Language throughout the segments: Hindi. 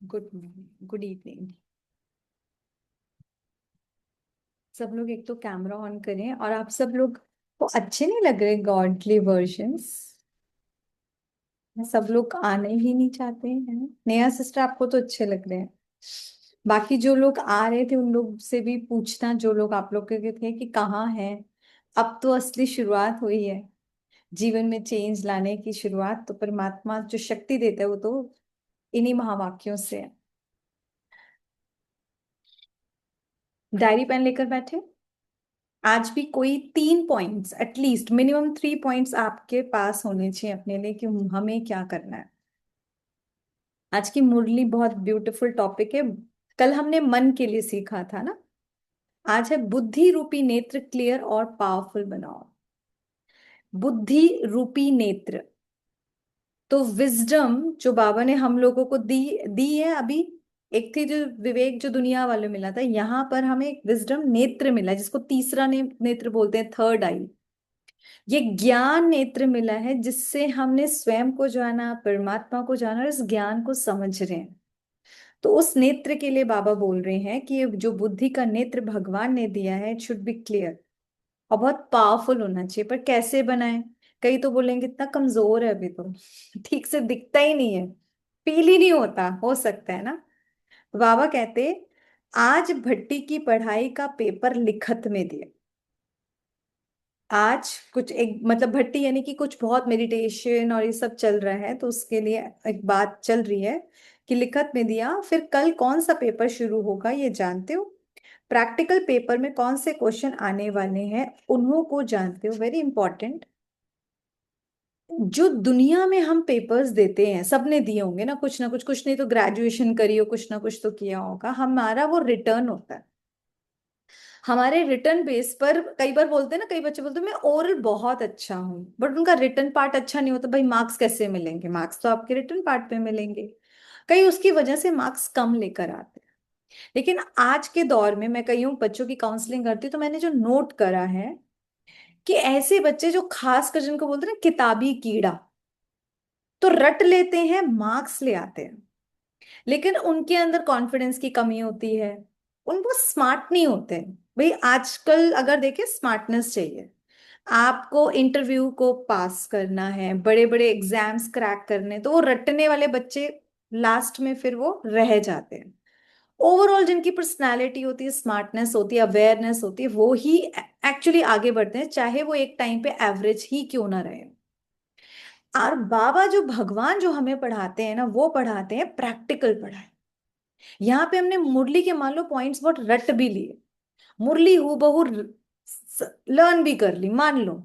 Good morning, good evening. सब लोग एक तो कैमरा ऑन करें। और आप सब लोग को अच्छे नहीं लग रहे गॉडली वर्जन्स? सब लोग आने ही नहीं चाहते हैं। नया सिस्टर आपको तो अच्छे लग रहे हैं। बाकी जो लोग आ रहे थे उन लोग से भी पूछना, जो लोग आप लोग के थे कि कहाँ हैं। अब तो असली शुरुआत हुई है जीवन में चेंज लाने की शुरुआत। तो परमात्मा जो शक्ति देता है वो तो इन्हीं महावाक्यों से है। डायरी पेन लेकर बैठे। आज भी कोई 3 पॉइंट्स, एटलीस्ट मिनिमम 3 पॉइंट्स आपके पास होने चाहिए अपने लिए कि हमें क्या करना है। आज की मुरली बहुत ब्यूटीफुल टॉपिक है। कल हमने मन के लिए सीखा था ना। आज है बुद्धि रूपी नेत्र क्लियर और पावरफुल बनाओ। बुद्धि रूपी नेत्र, तो विजडम जो बाबा ने हम लोगों को दी दी है अभी। एक थी जो विवेक जो दुनिया वालों मिला था, यहाँ पर हमें एक विजडम नेत्र मिला है, जिसको तीसरा नेत्र बोलते हैं, थर्ड आई। ये ज्ञान नेत्र मिला है जिससे हमने स्वयं को जाना, परमात्मा को जाना और इस ज्ञान को समझ रहे हैं। तो उस नेत्र के लिए बाबा बोल रहे हैं कि ये जो बुद्धि का नेत्र भगवान ने दिया है, इट शुड बी क्लियर और बहुत पावरफुल होना चाहिए। पर कैसे बनाए? कई तो बोलेंगे इतना कमजोर है अभी तो ठीक से दिखता ही नहीं है, फील ही नहीं होता, हो सकता है ना। तो बाबा कहते, आज भट्टी की पढ़ाई का पेपर लिखत में दिया। आज कुछ एक मतलब भट्टी यानी कि कुछ बहुत मेडिटेशन और ये सब चल रहा है, तो उसके लिए एक बात चल रही है कि लिखत में दिया। फिर कल कौन सा पेपर शुरू होगा ये जानते हो? प्रैक्टिकल पेपर में कौन से क्वेश्चन आने वाले हैं उन्हों को जानते हो? Very important. जो दुनिया में हम पेपर्स देते हैं, सबने दिए होंगे ना कुछ ना कुछ, कुछ नहीं तो ग्रेजुएशन करी हो, कुछ ना कुछ तो किया होगा। हमारा वो रिटर्न होता है। हमारे रिटर्न बेस पर कई बार बोलते हैं ना, कई बच्चे बोलते हैं मैं ओरल बहुत अच्छा हूँ, बट उनका रिटर्न पार्ट अच्छा नहीं होता। भाई मार्क्स कैसे मिलेंगे? मार्क्स तो आपके रिटर्न पार्ट पे मिलेंगे। कई उसकी वजह से मार्क्स कम लेकर आते हैं। लेकिन आज के दौर में मैं कई हूँ बच्चों की काउंसलिंग करती हूँ, तो मैंने जो नोट करा है कि ऐसे बच्चे जो खासकर जिनको बोलते हैं ना किताबी कीड़ा, तो रट लेते हैं, मार्क्स ले आते हैं, लेकिन उनके अंदर कॉन्फिडेंस की कमी होती है। उनको स्मार्ट नहीं होते। भाई आजकल अगर देखें, स्मार्टनेस चाहिए। आपको इंटरव्यू को पास करना है, बड़े बड़े एग्जाम्स क्रैक करने, तो वो रटने वाले बच्चे लास्ट में फिर वो रह जाते हैं। ओवरऑल जिनकी पर्सनालिटी होती है, स्मार्टनेस होती है, अवेयरनेस होती है, वो ही एक्चुअली आगे बढ़ते हैं, चाहे वो एक टाइम पे एवरेज ही क्यों ना रहे। और बाबा जो भगवान जो हमें पढ़ाते हैं ना, वो पढ़ाते हैं प्रैक्टिकल पढ़ाई। यहाँ पे हमने मुरली के मान लो पॉइंट्स बहुत रट भी लिए, मुरली हूबहू लर्न भी कर ली, मान लो।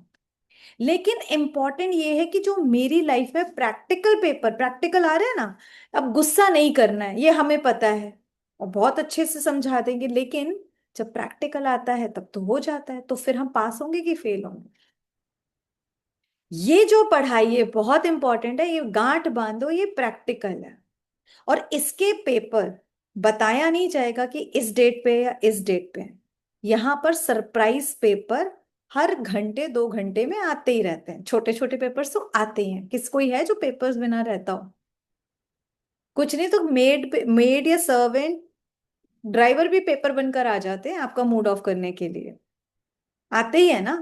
लेकिन इंपॉर्टेंट ये है कि जो मेरी लाइफ में प्रैक्टिकल पेपर, प्रैक्टिकल आ रहे हैं ना, अब गुस्सा नहीं करना है, ये हमें पता है और बहुत अच्छे से समझा देंगे। लेकिन जब प्रैक्टिकल आता है तब तो हो जाता है, तो फिर हम पास होंगे कि फेल होंगे? ये जो पढ़ाई है बहुत इंपॉर्टेंट है, ये गांठ बांधो, ये प्रैक्टिकल है। और इसके पेपर बताया नहीं जाएगा कि इस डेट पे या इस डेट पे है। यहाँ पर सरप्राइज पेपर हर घंटे 2 घंटे में आते ही रहते हैं। छोटे छोटे पेपर्स तो आते ही हैं। किस कोई है जो पेपर्स बिना रहता हो? कुछ नहीं तो मेड या सर्वेंट, ड्राइवर भी पेपर बनकर आ जाते हैं आपका मूड ऑफ करने के लिए। आते ही है ना।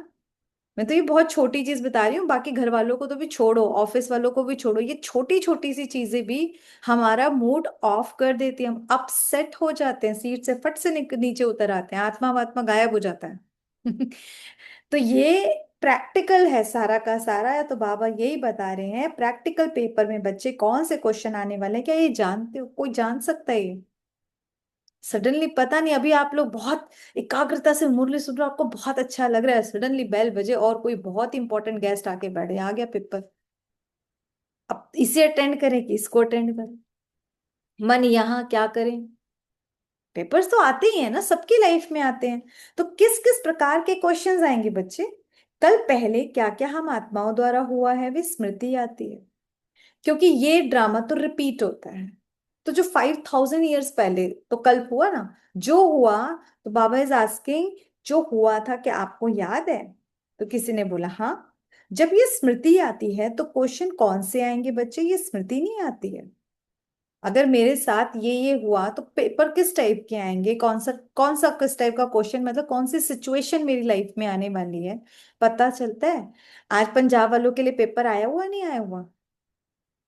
मैं तो ये बहुत छोटी चीज बता रही हूँ, बाकी घर वालों को तो भी छोड़ो, ऑफिस वालों को भी छोड़ो, ये छोटी छोटी सी चीजें भी हमारा मूड ऑफ कर देती है। हम अपसेट हो जाते हैं, सीट से फट से नीचे उतर आते हैं, आत्मा वात्मा गायब हो जाता है तो ये प्रैक्टिकल है सारा का सारा। तो बाबा यही बता रहे हैं, प्रैक्टिकल पेपर में बच्चे कौन से क्वेश्चन आने वाले हैं, क्या ये जानते हो? कोई जान सकता है ये? सडनली पता नहीं, अभी आप लोग बहुत एकाग्रता से मुरली सुन रहे हो, आपको बहुत अच्छा लग रहा है, सडनली बेल बजे और कोई बहुत इंपॉर्टेंट गेस्ट आके बैठे, आ गया पेपर। अब इसे अटेंड करें कि इसको अटेंड करें? मन यहाँ क्या करें? पेपर्स तो आते ही है ना, सबकी लाइफ में आते हैं। तो किस किस प्रकार के क्वेश्चंस आएंगे बच्चे? कल पहले क्या क्या हम आत्माओं द्वारा हुआ है वे स्मृति आती है, क्योंकि ये ड्रामा तो रिपीट होता है। तो जो 5000 ईयर्स पहले तो कल्प हुआ ना, जो हुआ, तो बाबा इज आस्किंग, जो हुआ था क्या आपको याद है? तो किसी ने बोला हाँ। जब ये स्मृति आती है तो क्वेश्चन कौन से आएंगे बच्चे? ये स्मृति नहीं आती है। अगर मेरे साथ ये हुआ तो पेपर किस टाइप के आएंगे, कौन सा किस टाइप का क्वेश्चन, मतलब कौन सी सिचुएशन मेरी लाइफ में आने वाली है, पता चलता है। आज पंजाब वालों के लिए पेपर आया हुआ नहीं आया हुआ,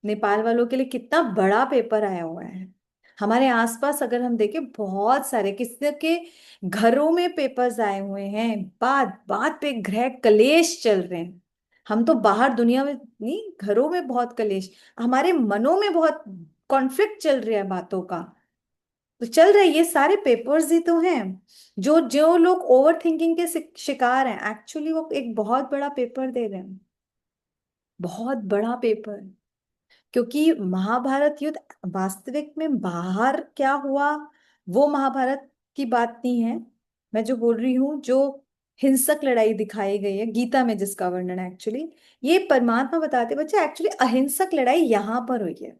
नेपाल वालों के लिए कितना बड़ा पेपर आया हुआ है। हमारे आसपास अगर हम देखें, बहुत सारे किसी के घरों में पेपर्स आए हुए हैं, बात बात पे गृह कलेश चल रहे हैं। हम तो बाहर दुनिया में नहीं, घरों में बहुत कलेश, हमारे मनों में बहुत कॉन्फ्लिक्ट चल रहा है बातों का। तो चल रहा है, ये सारे पेपर्स ही तो हैं। जो जो लोग ओवर थिंकिंग के शिकार हैं, एक्चुअली वो एक बहुत बड़ा पेपर दे रहे हैं, बहुत बड़ा पेपर। क्योंकि महाभारत युद्ध वास्तविक में बाहर क्या हुआ, वो महाभारत की बात नहीं है। मैं जो बोल रही हूँ, जो हिंसक लड़ाई दिखाई गई है गीता में, जिसका वर्णन है एक्चुअली, ये परमात्मा बताते बच्चे, एक्चुअली अहिंसक लड़ाई यहाँ पर हुई है।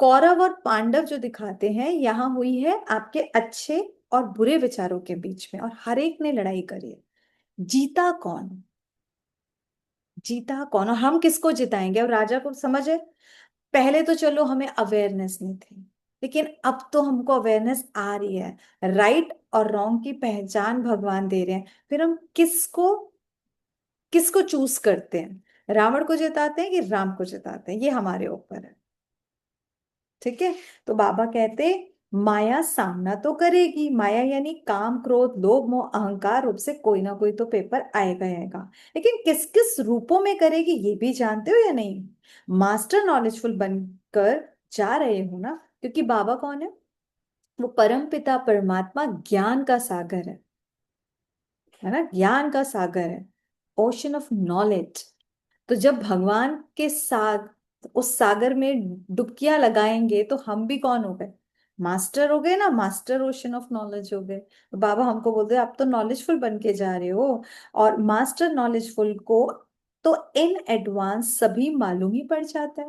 कौरव और पांडव जो दिखाते हैं, यहाँ हुई है आपके अच्छे और बुरे विचारों के बीच में, और हर एक ने लड़ाई करी है। जीता कौन, जीता कौन, और हम किसको जिताएंगे। और राजा को समझ है, पहले तो चलो हमें अवेयरनेस नहीं थी, लेकिन अब तो हमको अवेयरनेस आ रही है। राइट और रॉन्ग की पहचान भगवान दे रहे हैं, फिर हम किसको किसको चूज करते हैं, रावण को जिताते हैं कि राम को जिताते हैं, ये हमारे ऊपर है। ठीक है। तो बाबा कहते, माया सामना तो करेगी, माया यानी काम क्रोध लोभ मोह अहंकार रूप से कोई ना कोई तो पेपर आएगा ही आएगा। लेकिन किस किस रूपों में करेगी ये भी जानते हो या नहीं। मास्टर नॉलेजफुल बनकर जा रहे हो ना, क्योंकि बाबा कौन है, वो परम पिता परमात्मा ज्ञान का सागर है ना, ज्ञान का सागर है, ओशन ऑफ नॉलेज। तो जब भगवान के साथ उस सागर में डुबकियां लगाएंगे, तो हम भी कौन हो गए, मास्टर हो गए ना, मास्टर ओशन ऑफ नॉलेज हो गए। तो बाबा हमको बोलते हैं, आप तो नॉलेजफुल बन के जा रहे हो। और मास्टर नॉलेजफुल को तो इन एडवांस सभी मालूम ही पड़ जाता है।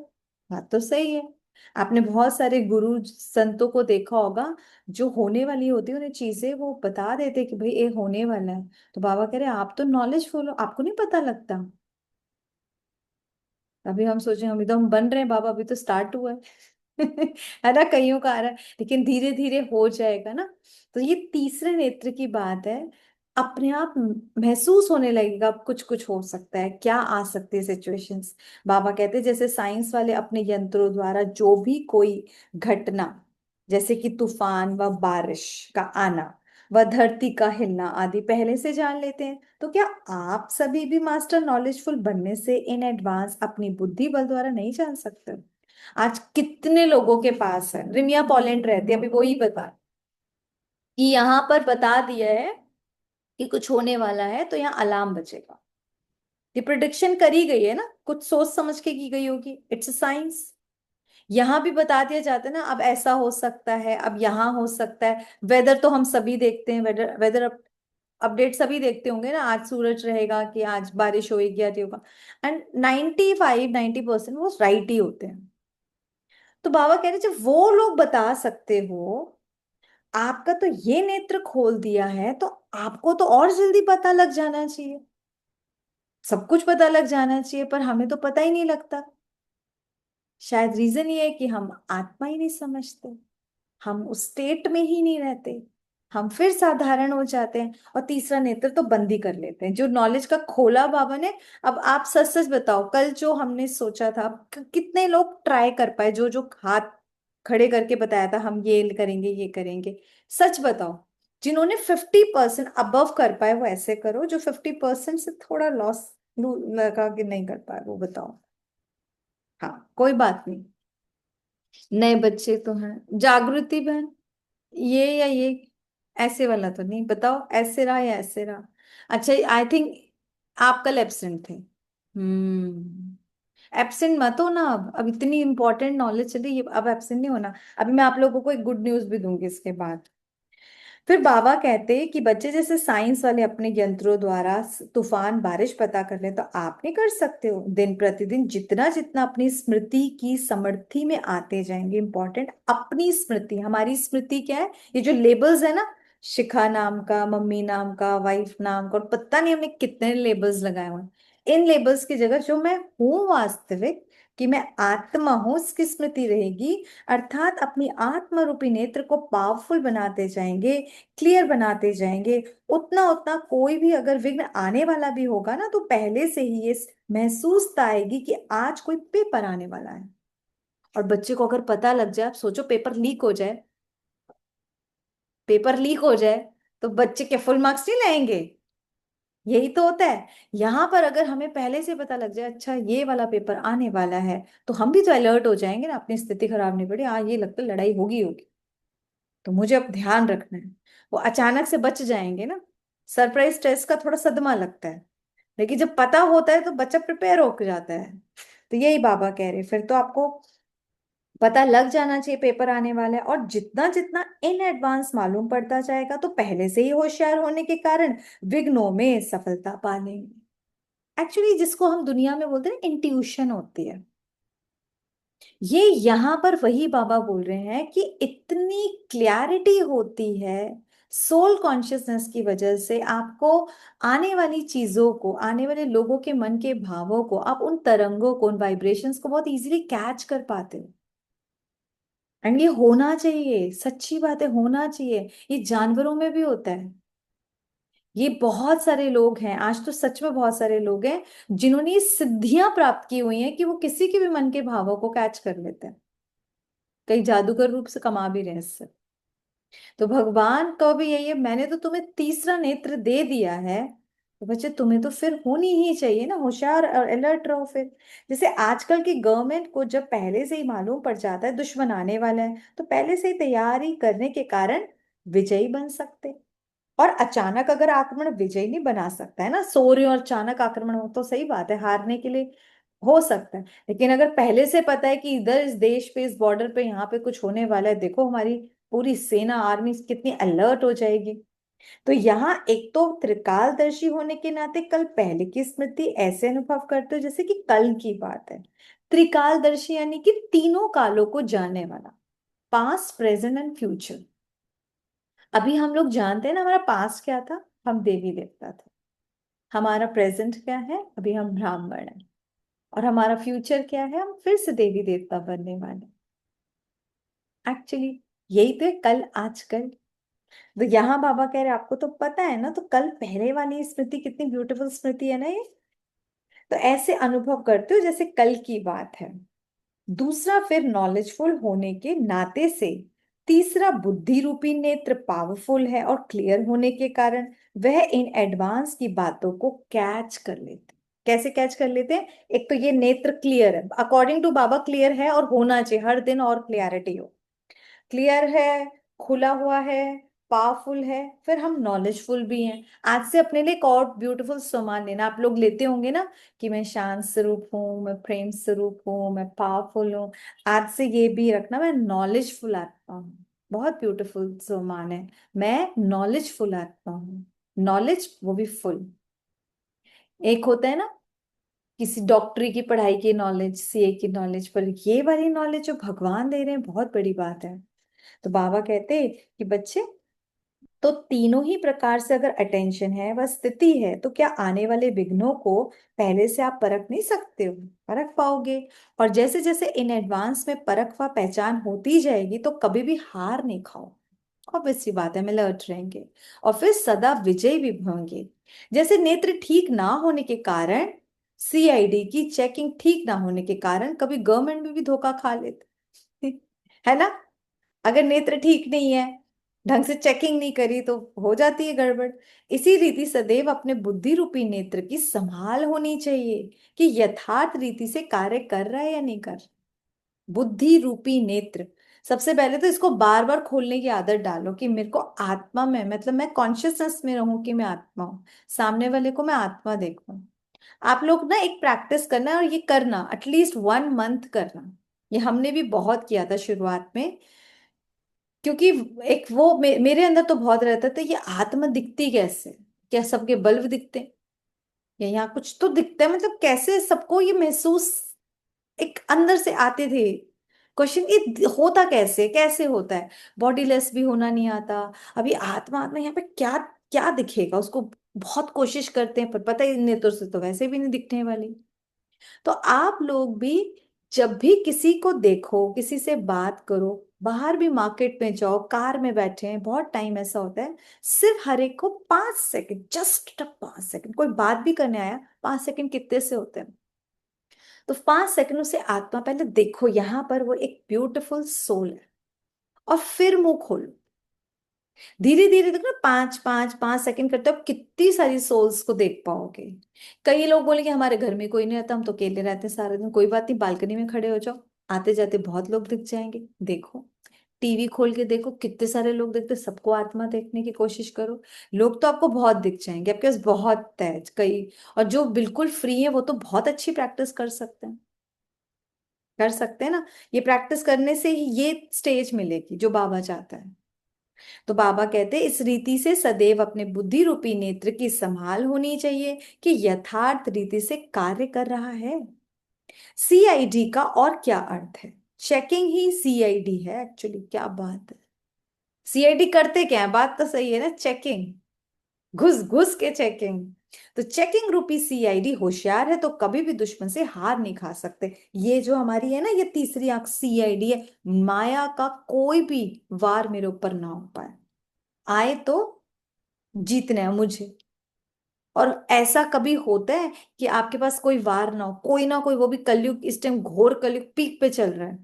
बात तो सही है। आपने बहुत सारे गुरु संतों को देखा होगा, जो होने वाली होती है उन्हें चीजें वो बता देते कि भाई ये होने वाला है। तो बाबा कह रहे हैं, आप तो नॉलेजफुल हो, आपको नहीं पता लगता। अभी हम सोचे हम एकदम बन रहे हैं बाबा, अभी तो स्टार्ट हुआ है। है ना, कईयों का आ रहा है, लेकिन धीरे धीरे हो जाएगा ना। तो ये तीसरे नेत्र की बात है। अपने आप महसूस होने लगेगा, अब कुछ कुछ हो सकता है, क्या आ सकती है सिचुएशंस। बाबा कहते हैं, जैसे साइंस वाले अपने यंत्रों द्वारा जो भी कोई घटना, जैसे कि तूफान व बारिश का आना व धरती का हिलना आदि पहले से जान लेते हैं, तो क्या आप सभी भी मास्टर नॉलेजफुल बनने से इन एडवांस अपनी बुद्धि बल द्वारा नहीं जान सकते। आज कितने लोगों के पास है, रिमिया पोलैंड रहती है, अभी वो ही बता कि यहाँ पर बता दिया है कि कुछ होने वाला है, तो यहाँ अलार्म बजेगा। ये प्रिडिक्शन करी गई है ना, कुछ सोच समझ के की गई होगी, इट्स साइंस। यहाँ भी बता दिया जाता है ना, अब ऐसा हो सकता है, अब यहाँ हो सकता है। वेदर तो हम सभी देखते हैं, वेदर वेदर अपडेट सभी देखते होंगे ना, आज सूरज रहेगा कि आज बारिश होगी या नहीं होगा। एंड 95-90% वो राइट ही होते हैं। तो बाबा कह रहे, जब वो लोग बता सकते हो, आपका तो ये नेत्र खोल दिया है, तो आपको तो और जल्दी पता लग जाना चाहिए। सब कुछ पता लग जाना चाहिए, पर हमें तो पता ही नहीं लगता। शायद रीजन ये है कि हम आत्मा ही नहीं समझते, हम उस स्टेट में ही नहीं रहते, हम फिर साधारण हो जाते हैं, और तीसरा नेत्र तो बंद ही कर लेते हैं, जो नॉलेज का खोला बाबा ने। अब आप सच सच बताओ, कल जो हमने सोचा था, कितने लोग ट्राई कर पाए, जो जो हाथ खड़े करके बताया था हम ये करेंगे ये करेंगे, सच बताओ। जिन्होंने 50% अबव कर पाए वो ऐसे करो, जो 50% से थोड़ा लॉस लगा के नहीं कर पाए वो बताओ। हाँ, कोई बात नहीं, नए बच्चे तो हैं, जागृति बहन, ये या ये, ऐसे वाला तो नहीं, बताओ ऐसे रहा या ऐसे रहा। अच्छा, आई थिंक आप कल एब्सेंट थे। एब्सेंट मत हो ना, अब इतनी इंपॉर्टेंट नॉलेज चली, अब एब्सेंट नहीं होना। अभी मैं आप लोगों को एक गुड न्यूज भी दूंगी इसके बाद। फिर बाबा कहते कि बच्चे जैसे साइंस वाले अपने यंत्रों द्वारा तूफान बारिश पता कर ले, तो आप नहीं कर सकते हो। दिन प्रतिदिन जितना जितना अपनी स्मृति की समर्थी में आते जाएंगे, इंपॉर्टेंट अपनी स्मृति, हमारी स्मृति क्या है, ये जो लेबल्स है ना, शिखा नाम का, मम्मी नाम का, वाइफ नाम का, और पता नहीं हमने कितने लेबल्स लगाए हुए हैं। इन लेबल्स की जगह जो मैं हूं वास्तविक, कि मैं आत्मा हूं, उसकी स्मृति रहेगी। अर्थात अपनी आत्मा रूपी नेत्र को पावरफुल बनाते जाएंगे, क्लियर बनाते जाएंगे। उतना उतना कोई भी अगर विघ्न आने वाला भी होगा ना, तो पहले से ही ये महसूसता आएगी कि आज कोई पेपर आने वाला है। और बच्चे को अगर पता लग जाए, आप सोचो पेपर लीक हो जाए, पेपर लीक हो जाए तो बच्चे के फुल मार्क्स नहीं लाएंगे। यही तो होता है। यहां पर अगर हमें पहले से पता लग जाए अच्छा ये वाला पेपर आने वाला है, तो हम भी तो अलर्ट हो जाएंगे ना, अपनी स्थिति खराब नहीं पड़ी, हाँ ये लगता है लड़ाई होगी होगी, तो मुझे अब ध्यान रखना है। वो अचानक से बच जाएंगे ना। सरप्राइज टेस्ट का थोड़ा सदमा लगता है, लेकिन जब पता होता है तो बच्चा प्रिपेयर हो जाता है। तो यही बाबा कह रहे, फिर तो आपको पता लग जाना चाहिए पेपर आने वाला है, और जितना जितना इन एडवांस मालूम पड़ता जाएगा, तो पहले से ही होशियार होने के कारण विघ्नों में सफलता पा लेंगे। एक्चुअली जिसको हम दुनिया में बोलते हैं इंट्यूशन होती है, ये यहाँ पर वही बाबा बोल रहे हैं कि इतनी क्लैरिटी होती है सोल कॉन्शियसनेस की वजह से। आपको आने वाली चीजों को, आने वाले लोगों के मन के भावों को, आप उन तरंगों को, उन वाइब्रेशंस को बहुत इजीली कैच कर पाते हो। एंड ये होना चाहिए, सच्ची बात है, होना चाहिए। ये जानवरों में भी होता है। ये बहुत सारे लोग हैं, आज तो सच में बहुत सारे लोग हैं जिन्होंने ये सिद्धियां प्राप्त की हुई हैं कि वो किसी के भी मन के भावों को कैच कर लेते हैं। कई जादूगर रूप से कमा भी रहे हैं इससे। तो भगवान का भी यही है, मैंने तो तुम्हें तीसरा नेत्र दे दिया है, तो बच्चे तुम्हें तो फिर होनी ही चाहिए ना, होशियार और अलर्ट रहो फिर। जैसे आजकल की गवर्नमेंट को जब पहले से ही मालूम पड़ जाता है दुश्मन आने वाला है, तो पहले से ही तैयारी करने के कारण विजयी बन सकते। और अचानक अगर आक्रमण विजय नहीं बना सकता है ना, सो रहे हो और अचानक आक्रमण हो तो सही बात है, हारने के लिए हो सकता है। लेकिन अगर पहले से पता है कि इधर इस देश पे, इस बॉर्डर पे, यहाँ पे कुछ होने वाला है, देखो हमारी पूरी सेना, आर्मी कितनी अलर्ट हो जाएगी। तो यहाँ एक तो त्रिकालदर्शी होने के नाते कल पहले की स्मृति ऐसे अनुभव करते हो जैसे कि कल की बात है। त्रिकालदर्शी यानी कि तीनों कालों को जानने वाला, पास्ट, प्रेजेंट एंड फ्यूचर। अभी हम लोग जानते हैं ना हमारा पास्ट क्या था, हम देवी देवता थे। हमारा प्रेजेंट क्या है, अभी हम ब्राह्मण हैं। और हमारा फ्यूचर क्या है, हम फिर से देवी देवता बनने वाले। एक्चुअली यही तो है कल आजकल। तो यहाँ बाबा कह रहे आपको तो पता है ना, तो कल पहले वाली स्मृति कितनी ब्यूटीफुल स्मृति है ना ये। तो ऐसे अनुभव करते हो जैसे कल की बात है। दूसरा फिर नॉलेजफुल होने के नाते से, तीसरा बुद्धि रूपी नेत्र पावरफुल है और क्लियर होने के कारण वह इन एडवांस की बातों को कैच कर लेते। कैसे कैच कर लेते हैं? एक तो ये नेत्र क्लियर है, अकॉर्डिंग टू बाबा क्लियर है, और होना चाहिए हर दिन और क्लियरिटी हो। क्लियर है, खुला हुआ है, पावरफुल है, फिर हम नॉलेजफुल भी हैं। आज से अपने लिए एक और ब्यूटीफुल सामान लेना, आप लोग लेते होंगे ना, कि मैं शांत स्वरूप हूँ, मैं प्रेम स्वरूप हूँ, मैं पावरफुल हूँ। आज से ये भी रखना, मैं नॉलेजफुल आत्मा हूँ। बहुत ब्यूटीफुल सामान है, मैं नॉलेजफुल आत्मा हूँ। नॉलेज वो भी फुल। एक होता है ना किसी डॉक्टरी की पढ़ाई की नॉलेज, सीए की नॉलेज, पर ये वाली नॉलेज जो भगवान दे रहे हैं बहुत बड़ी बात है। तो बाबा कहते कि बच्चे, तो तीनों ही प्रकार से अगर अटेंशन है, वह स्थिति है, तो क्या आने वाले विघ्नों को पहले से आप परख नहीं सकते हो? परख पाओगे। और जैसे जैसे इन एडवांस में परख व पहचान होती जाएगी, तो कभी भी हार नहीं खाओ। ऑब्वियस सी बात है, हम अलर्ट रहेंगे और फिर सदा विजयी भी होंगे। जैसे नेत्र ठीक ना होने के कारण, सीआईडी की चेकिंग ठीक ना होने के कारण कभी गवर्नमेंट में भी धोखा खा लेते है ना। अगर नेत्र ठीक नहीं है, ढंग से चेकिंग नहीं करी, तो हो जाती है गड़बड़। इसी रीति सदैव अपने बुद्धि रूपी नेत्र की संभाल होनी चाहिए कि यथार्थ रीति से कार्य कर रहा है या नहीं कर रहा। बुद्धि रूपी नेत्र, सबसे पहले तो इसको बार बार खोलने की आदत डालो कि मेरे को आत्मा में, मतलब मैं कॉन्शियसनेस में रहूं कि मैं आत्मा हूं, सामने वाले को मैं आत्मा देखूं। आप लोग ना एक प्रैक्टिस करना है, और ये करना एटलीस्ट 1 मंथ करना। ये हमने भी बहुत किया था शुरुआत में, क्योंकि एक वो मेरे अंदर तो बहुत रहता था, ये आत्मा दिखती कैसे, क्या सबके बल्ब दिखते हैं, या यहाँ कुछ तो दिखता है, मतलब कैसे सबको ये महसूस एक अंदर से आते थे क्वेश्चन, ये होता कैसे, कैसे होता है। बॉडीलेस भी होना नहीं आता। अभी आत्मा, आत्मा यहाँ पे क्या क्या दिखेगा उसको, बहुत कोशिश करते हैं, पर पता ही नेत्र से तो वैसे भी नहीं दिखने वाली। तो आप लोग भी जब भी किसी को देखो, किसी से बात करो, बाहर भी मार्केट में जाओ, कार में बैठे हैं, बहुत टाइम ऐसा होता है, सिर्फ हर एक को 5 सेकंड, जस्ट 5 सेकंड, कोई बात भी करने आया, 5 सेकंड कितने से होते हैं, तो 5 सेकंडों से आत्मा पहले देखो, यहां पर वो एक ब्यूटीफुल सोल है, और फिर मुंह खोलो। धीरे धीरे देखो ना, 5 5 5 सेकंड करते हो, आप कितनी सारी सोल्स को देख पाओगे। कई लोग बोलेंगे हमारे घर में कोई नहीं रहता, हम तो अकेले रहते हैं सारा दिन, कोई बात नहीं, बालकनी में खड़े हो जाओ, आते जाते बहुत लोग दिख जाएंगे, देखो। टीवी खोल के देखो, कितने सारे लोग देखते हैं, सबको आत्मा देखने की कोशिश करो, लोग तो आपको बहुत दिख जाएंगे, आपके पास बहुत है कई। और जो बिल्कुल फ्री है वो तो बहुत अच्छी प्रैक्टिस कर सकते हैं, कर सकते हैं ना। ये प्रैक्टिस करने से ही ये स्टेज मिलेगी जो बाबा चाहता है। तो बाबा कहते हैं, इस रीति से सदैव अपने बुद्धि रूपी नेत्र की संभाल होनी चाहिए कि यथार्थ रीति से कार्य कर रहा है। सीआईडी का और क्या अर्थ है? चेकिंग ही सीआईडी है एक्चुअली, क्या बात है। सीआईडी करते क्या है, बात तो सही है ना, चेकिंग, घुस घुस के चेकिंग। तो चेकिंग रूपी सीआईडी होशियार है तो कभी भी दुश्मन से हार नहीं खा सकते। ये जो हमारी है ना, ये तीसरी आंख सीआईडी है, माया का कोई भी वार मेरे ऊपर ना हो पाए, आए तो जीतना है मुझे। और ऐसा कभी होता है कि आपके पास कोई वार ना हो, कोई ना कोई, वो भी कलयुग, इस टाइम घोर कलयुग पीक पे चल रहा है,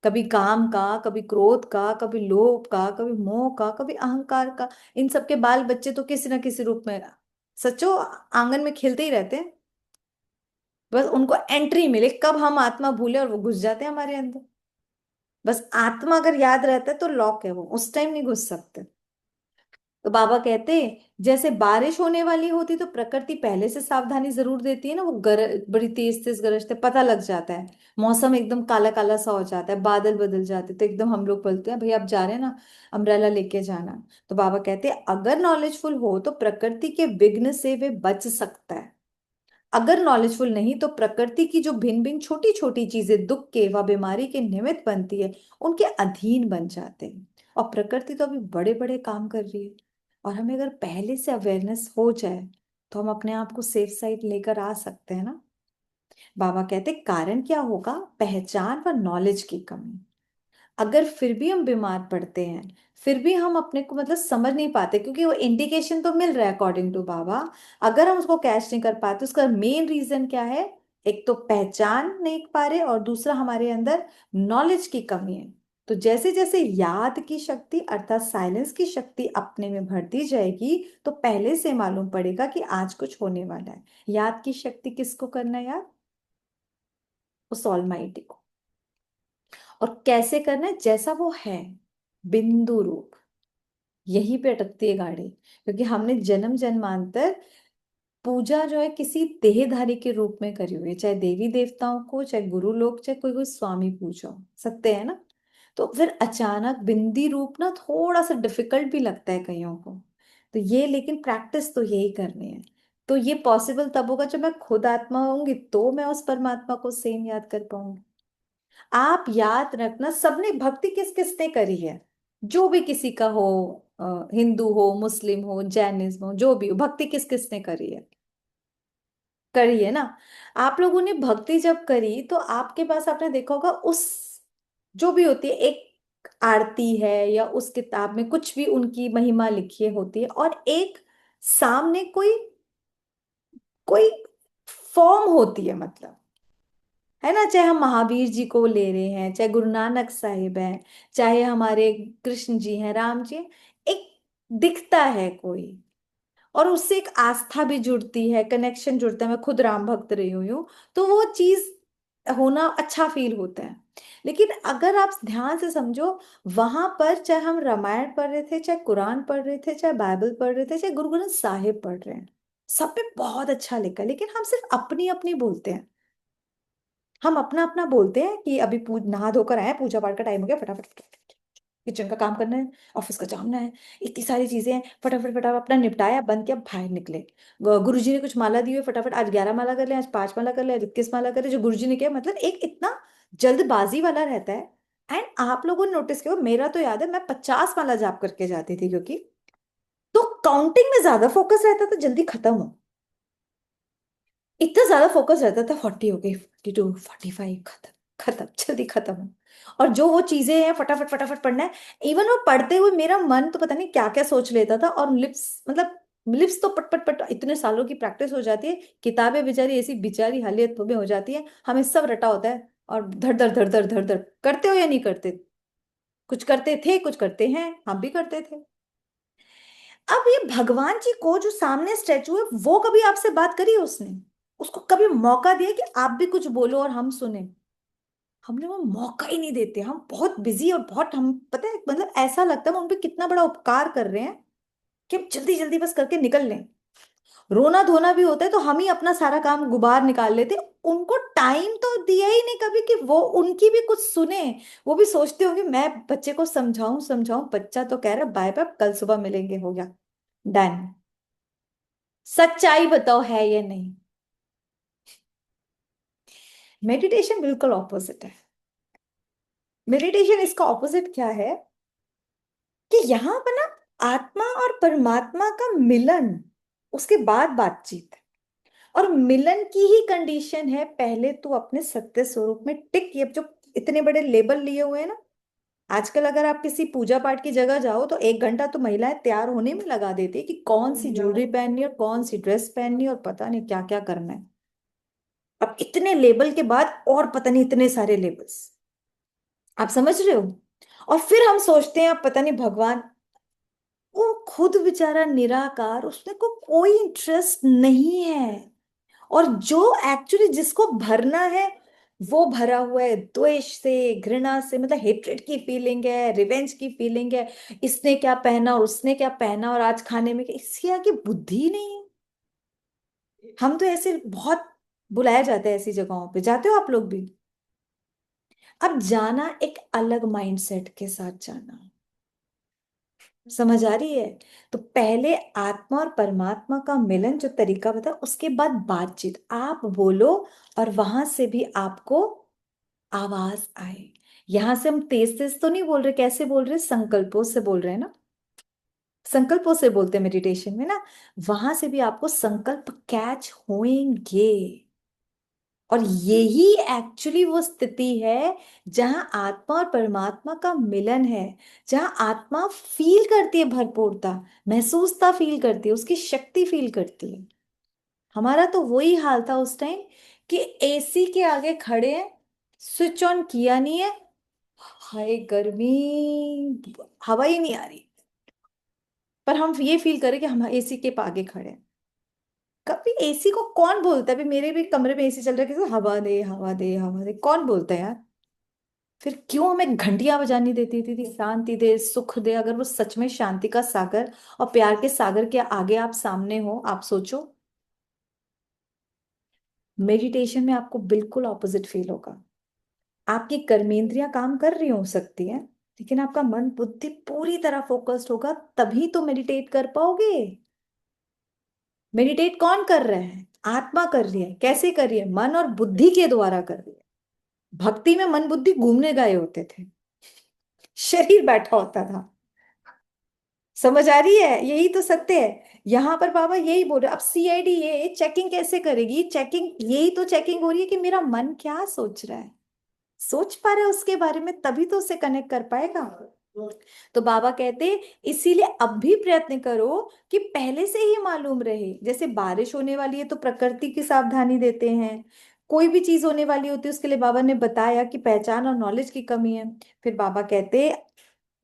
कभी काम का, कभी क्रोध का, कभी लोभ का, कभी मोह का, कभी अहंकार का। इन सबके बाल बच्चे तो किसी ना किसी रूप में, सचो, आंगन में खेलते ही रहते हैं, बस उनको एंट्री मिले, कब हम आत्मा भूले और वो घुस जाते हैं हमारे अंदर। बस आत्मा अगर याद रहता है तो लॉक है, वो उस टाइम नहीं घुस सकते। तो बाबा कहते हैं, जैसे बारिश होने वाली होती तो प्रकृति पहले से सावधानी जरूर देती है ना, वो बड़ी तेज तेज गरजते, पता लग जाता है, मौसम एकदम काला काला सा हो जाता है, बादल बदल जाते, तो एकदम हम लोग बोलते हैं भाई आप जा रहे हैं ना, अम्ब्रेला लेके जाना। तो बाबा कहते हैं, अगर नॉलेजफुल हो तो प्रकृति के विघ्न से वे बच सकता है, अगर नॉलेजफुल नहीं तो प्रकृति की जो भिन्न भिन्न छोटी छोटी चीजें दुख के व बीमारी के निमित्त बनती है, उनके अधीन बन जाते हैं। और प्रकृति तो अभी बड़े बड़े काम कर रही है, और हमें अगर पहले से अवेयरनेस हो जाए तो हम अपने आप को सेफ साइड लेकर आ सकते हैं ना। बाबा कहते कारण क्या होगा? पहचान व नॉलेज की कमी। अगर फिर भी हम बीमार पड़ते हैं, फिर भी हम अपने को मतलब समझ नहीं पाते, क्योंकि वो इंडिकेशन तो मिल रहा है अकॉर्डिंग टू बाबा, अगर हम उसको कैच नहीं कर पाते, उसका मेन रीजन क्या है? एक तो पहचान नहीं पा रहे, और दूसरा हमारे अंदर नॉलेज की कमी है। तो जैसे जैसे याद की शक्ति अर्थात साइलेंस की शक्ति अपने में बढ़ती जाएगी, तो पहले से मालूम पड़ेगा कि आज कुछ होने वाला है। याद की शक्ति किसको करना है यार? उस ऑलमाइटी को। और कैसे करना है? जैसा वो है, बिंदु रूप, यहीं पे अटकती है गाड़ी, क्योंकि हमने जन्म जन्मांतर पूजा जो है किसी देहधारी के रूप में करी हुई है, चाहे देवी देवताओं को, चाहे गुरु लोग, चाहे कोई कोई स्वामी पूजा हो सकते हैं ना। तो फिर अचानक बिंदी रूप ना थोड़ा सा डिफिकल्ट भी लगता है कईयों को। तो ये, लेकिन प्रैक्टिस तो यही करनी है। तो ये पॉसिबल तब होगा जब मैं खुद आत्मा होंगी, तो मैं उस परमात्मा को सेम याद कर पाऊंगी। आप याद रखना, सबने भक्ति किस किसने करी है, जो भी किसी का हो, हिंदू हो, मुस्लिम हो, जैनिज्म हो, जो भी हो, भक्ति किस किसने करी है? करी है ना। आप लोगों ने भक्ति जब करी तो आपके पास, आपने देखा होगा, उस जो भी होती है एक आरती है, या उस किताब में कुछ भी उनकी महिमा लिखी होती है, और एक सामने कोई कोई फॉर्म होती है, मतलब, है ना, चाहे हम महावीर जी को ले रहे हैं, चाहे गुरु नानक साहिब हैं, चाहे हमारे कृष्ण जी हैं, राम जी हैं, एक दिखता है कोई, और उससे एक आस्था भी जुड़ती है, कनेक्शन जुड़ता है। मैं खुद राम भक्त रही हुई हूँ, तो वो चीज होना अच्छा फील होता है। लेकिन अगर आप ध्यान से समझो, वहां पर चाहे हम रामायण पढ़ रहे थे, चाहे कुरान पढ़ रहे थे, चाहे बाइबल पढ़ रहे थे, चाहे गुरु ग्रंथ साहिब पढ़ रहे हैं, सब पे बहुत अच्छा लिखा है, लेकिन हम सिर्फ अपनी अपनी बोलते हैं। हम अपना अपना बोलते हैं कि अभी नहा धोकर आए, पूजा पाठ का टाइम हो गया, फटाफट किचन का काम करना है, ऑफिस का जाना है, इतनी सारी चीजें हैं, फटाफट फटाफट अपना निपटाया, बंद किया, बाहर निकले। गुरु जी ने कुछ माला दी हुई, फटाफट आज 11 माला कर ले, आज 5 माला कर ले, आज 21 माला कर ले, जो गुरु जी ने किया, मतलब एक इतना जल्दबाजी वाला रहता है। एंड आप लोगों ने नोटिस किया, मेरा तो याद है मैं 50 माला जाप करके जाती थी, क्योंकि तो काउंटिंग में ज्यादा फोकस रहता था, जल्दी खत्म हो, इतना ज्यादा फोकस रहता था, 40 हो गई, 42, 45, खत्म, खत्म, जल्दी खत्म हो। और जो वो चीजें हैं फटाफट फटाफट पढ़ना है। इवन वो पढ़ते हुए मेरा मन तो पता नहीं क्या क्या सोच लेता था, और लिप्स मतलब लिप्स तो पट पट पट, इतने सालों की प्रैक्टिस हो जाती है, किताबें बेचारी ऐसी बेचारी हालियत में हो जाती है, हमें सब रटा होता है, और धड़ धड़ धड़ धड़ धड़ धड़। करते हो या नहीं करते? कुछ करते थे, कुछ करते हैं, हम भी करते थे। अब ये भगवान जी को जो सामने स्टैचू है, वो कभी आपसे बात करी है उसने? उसको कभी मौका दिया कि आप भी कुछ बोलो और हम सुने? हमने वो मौका ही नहीं देते। हम बहुत बिजी और बहुत, हम पता है मतलब ऐसा लगता है हम उन पे कितना बड़ा उपकार कर रहे हैं कि हम जल्दी जल्दी बस करके निकल लें। रोना धोना भी होता है तो हम ही अपना सारा काम गुबार निकाल लेते। उनको टाइम तो दिया ही नहीं कभी कि वो उनकी भी कुछ सुने। वो भी सोचते होंगे मैं बच्चे को समझाऊं समझाऊं, बच्चा तो कह रहा बाय बाय, कल सुबह मिलेंगे, हो गया, डन। सच्चाई बताओ, है या नहीं? मेडिटेशन बिल्कुल ऑपोजिट है। मेडिटेशन इसका ऑपोजिट क्या है कि यहाँ पर ना आत्मा और परमात्मा का मिलन, उसके बाद बातचीत। और मिलन की ही कंडीशन है, पहले तू अपने सत्य स्वरूप में टिक। ये जो इतने बड़े लेबल लिए हुए हैं ना, आजकल अगर आप किसी पूजा पाठ की जगह जाओ तो 1 घंटा तो महिलाएं तैयार होने में लगा देती है कि कौन सी ज्वेलरी पहननी है और कौन सी ड्रेस पहननी है और पता नहीं क्या क्या करना है। अब इतने लेबल के बाद और पता नहीं इतने सारे लेबल्स, आप समझ रहे हो? और फिर हम सोचते हैं अब पता नहीं भगवान, वो खुद बेचारा निराकार, उसने को कोई इंटरेस्ट नहीं है। और जो एक्चुअली जिसको भरना है, वो भरा हुआ है द्वेष से, घृणा से, मतलब हेट्रेड की फीलिंग है, रिवेंज की फीलिंग है। इसने क्या पहना और उसने क्या पहना और आज खाने में क्या, इसकी आगे बुद्धि नहीं है। हम तो ऐसे बहुत बुलाया जाता है, ऐसी जगहों पे जाते हो आप लोग भी? अब जाना एक अलग माइंडसेट के साथ जाना, समझ आ रही है? तो पहले आत्मा और परमात्मा का मिलन जो तरीका बता, उसके बाद बातचीत, आप बोलो और वहां से भी आपको आवाज आए। यहां से हम तेज तेज तो नहीं बोल रहे, कैसे बोल रहे, संकल्पों से बोल रहे हैं ना, संकल्पों से बोलते हैं मेडिटेशन में ना। वहां से भी आपको संकल्प कैच होंगे। और यही एक्चुअली वो स्थिति है जहां आत्मा और परमात्मा का मिलन है, जहां आत्मा फील करती है भरपूरता, महसूसता फील करती है, उसकी शक्ति फील करती है। हमारा तो वही हाल था उस टाइम कि एसी के आगे खड़े हैं, स्विच ऑन किया नहीं है, हाय गर्मी, हवा ही नहीं आ रही, पर हम ये फील करें कि हम एसी के आगे खड़े हैं। कभी एसी को कौन बोलता है? अभी मेरे भी कमरे में एसी चल रहा है, किसी को हवा दे हवा दे हवा दे, कौन बोलता है यार? फिर क्यों हमें घंटियां बजानी देती थी शांति दे सुख दे, अगर वो सच में शांति का सागर और प्यार के सागर के आगे आप सामने हो, आप सोचो। मेडिटेशन में आपको बिल्कुल ऑपोजिट फील होगा। आपकी कर्मेंद्रियां काम कर रही हो सकती हैं, लेकिन आपका मन बुद्धि पूरी तरह फोकस्ड होगा, तभी तो मेडिटेट कर पाओगे। मेडिटेट कौन कर रहा है? आत्मा कर रही है। कैसे कर रही है? मन और बुद्धि के द्वारा कर रही है। भक्ति में मन बुद्धि घूमने गए होते थे, शरीर बैठा होता था। समझ आ रही है? यही तो सत्य है। यहां पर बाबा यही बोल रहे। अब सीआईडी ये चेकिंग कैसे करेगी? चेकिंग यही तो चेकिंग हो रही है कि मेरा मन क्या सोच रहा है, सोच पा रहे हो उसके बारे में, तभी तो उसे कनेक्ट कर पाएगा। तो बाबा कहते इसीलिए अब भी प्रयत्न करो कि पहले से ही मालूम रहे। जैसे बारिश होने वाली है तो प्रकृति की सावधानी देते हैं, कोई भी चीज होने वाली होती है उसके लिए बाबा ने बताया कि पहचान और नॉलेज की कमी है। फिर बाबा कहते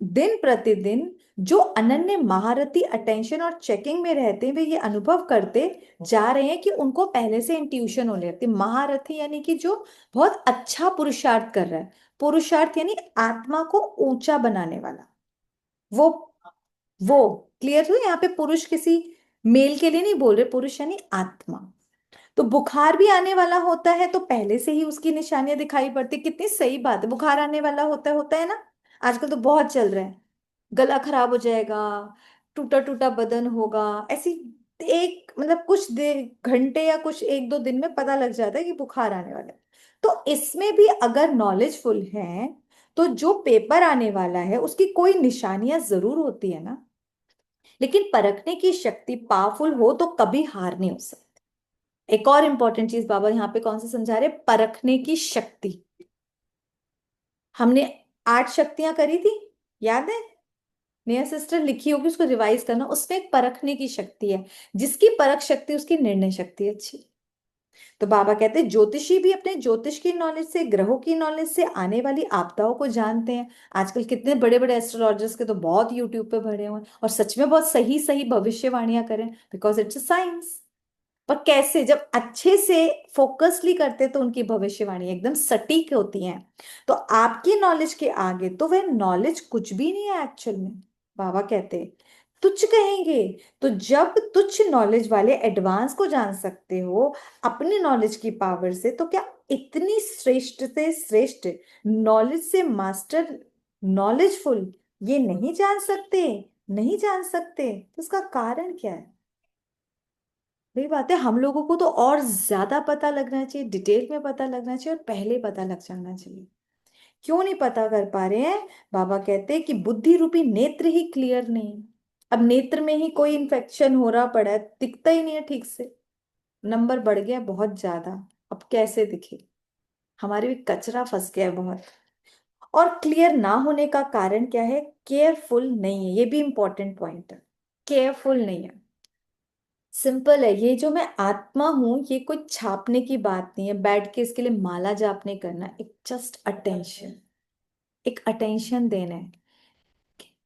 दिन प्रतिदिन जो अनन्य महारथी अटेंशन और चेकिंग में रहते हैं, वे ये अनुभव करते जा रहे हैं कि उनको पहले से इंट्यूशन होने लगती है। महारथी यानी कि जो बहुत अच्छा पुरुषार्थ कर रहा है, पुरुषार्थ यानी आत्मा को ऊंचा बनाने वाला। वो वो क्लियर हुई? यहाँ पे पुरुष किसी मेल के लिए नहीं बोल रहे, पुरुष यानी आत्मा। तो बुखार भी आने वाला होता है तो पहले से ही उसकी निशानियां दिखाई पड़ती। कितनी सही बात है, बुखार आने वाला होता है ना, आजकल तो बहुत चल रहा है। गला खराब हो जाएगा, टूटा टूटा बदन होगा, ऐसी एक मतलब कुछ देर घंटे या कुछ 1-2 दिन में पता लग जाता है कि बुखार आने वाला है। तो इसमें भी अगर नॉलेजफुल है तो जो पेपर आने वाला है उसकी कोई निशानियां जरूर होती है ना, लेकिन परखने की शक्ति पावरफुल हो तो कभी हार नहीं हो सकती। एक और इंपॉर्टेंट चीज बाबा यहाँ पे कौन सा समझा रहे? परखने की शक्ति। हमने 8 शक्तियां करी थी, याद है? नेहा सिस्टर लिखी होगी, उसको रिवाइज करना। उसमें एक परखने की शक्ति है, जिसकी परख शक्ति उसकी निर्णय शक्ति अच्छी। तो बाबा कहते हैं ज्योतिषी भी अपने ज्योतिष की नॉलेज से, ग्रहों की नॉलेज से आने वाली आपदाओं को जानते हैं। आजकल कितने बड़े बड़े एस्ट्रोलॉजर्स के तो बहुत यूट्यूब पे भरे हुए हैं, और सच में बहुत सही सही भविष्यवाणियां करें, बिकॉज इट्स अ साइंस। पर कैसे, जब अच्छे से फोकसली करते तो उनकी भविष्यवाणी एकदम सटीक होती हैं। तो आपकी नॉलेज के आगे तो वह नॉलेज कुछ भी नहीं है एक्चुअल में। बाबा कहते हैं तुच्छ कहेंगे। तो जब तुच्छ नॉलेज वाले एडवांस को जान सकते हो अपनी नॉलेज की पावर से, तो क्या इतनी श्रेष्ठ से श्रेष्ठ, नॉलेज से मास्टर, नॉलेजफुल ये नहीं जान सकते? नहीं जान सकते तो उसका कारण क्या है? वही बात है, हम लोगों को तो और ज्यादा पता लगना चाहिए, डिटेल में पता लगना चाहिए, और पहले पता लग जाना चाहिए। क्यों नहीं पता कर पा रहे हैं? बाबा कहते हैं कि बुद्धि रूपी नेत्र ही क्लियर नहीं। अब नेत्र में ही कोई इन्फेक्शन हो रहा पड़ा है, दिखता ही नहीं है ठीक से, नंबर बढ़ गया है बहुत ज्यादा। अब कैसे दिखे? हमारे भी कचरा फंस गया है बहुत। और क्लियर ना होने का कारण क्या है? केयरफुल नहीं है, ये भी इंपॉर्टेंट पॉइंट है। केयरफुल नहीं है। सिंपल है, ये जो मैं आत्मा हूं ये कोई छापने की बात नहीं है, बैठ के इसके लिए माला जाप नहीं करना, एक जस्ट अटेंशन, एक अटेंशन देना है।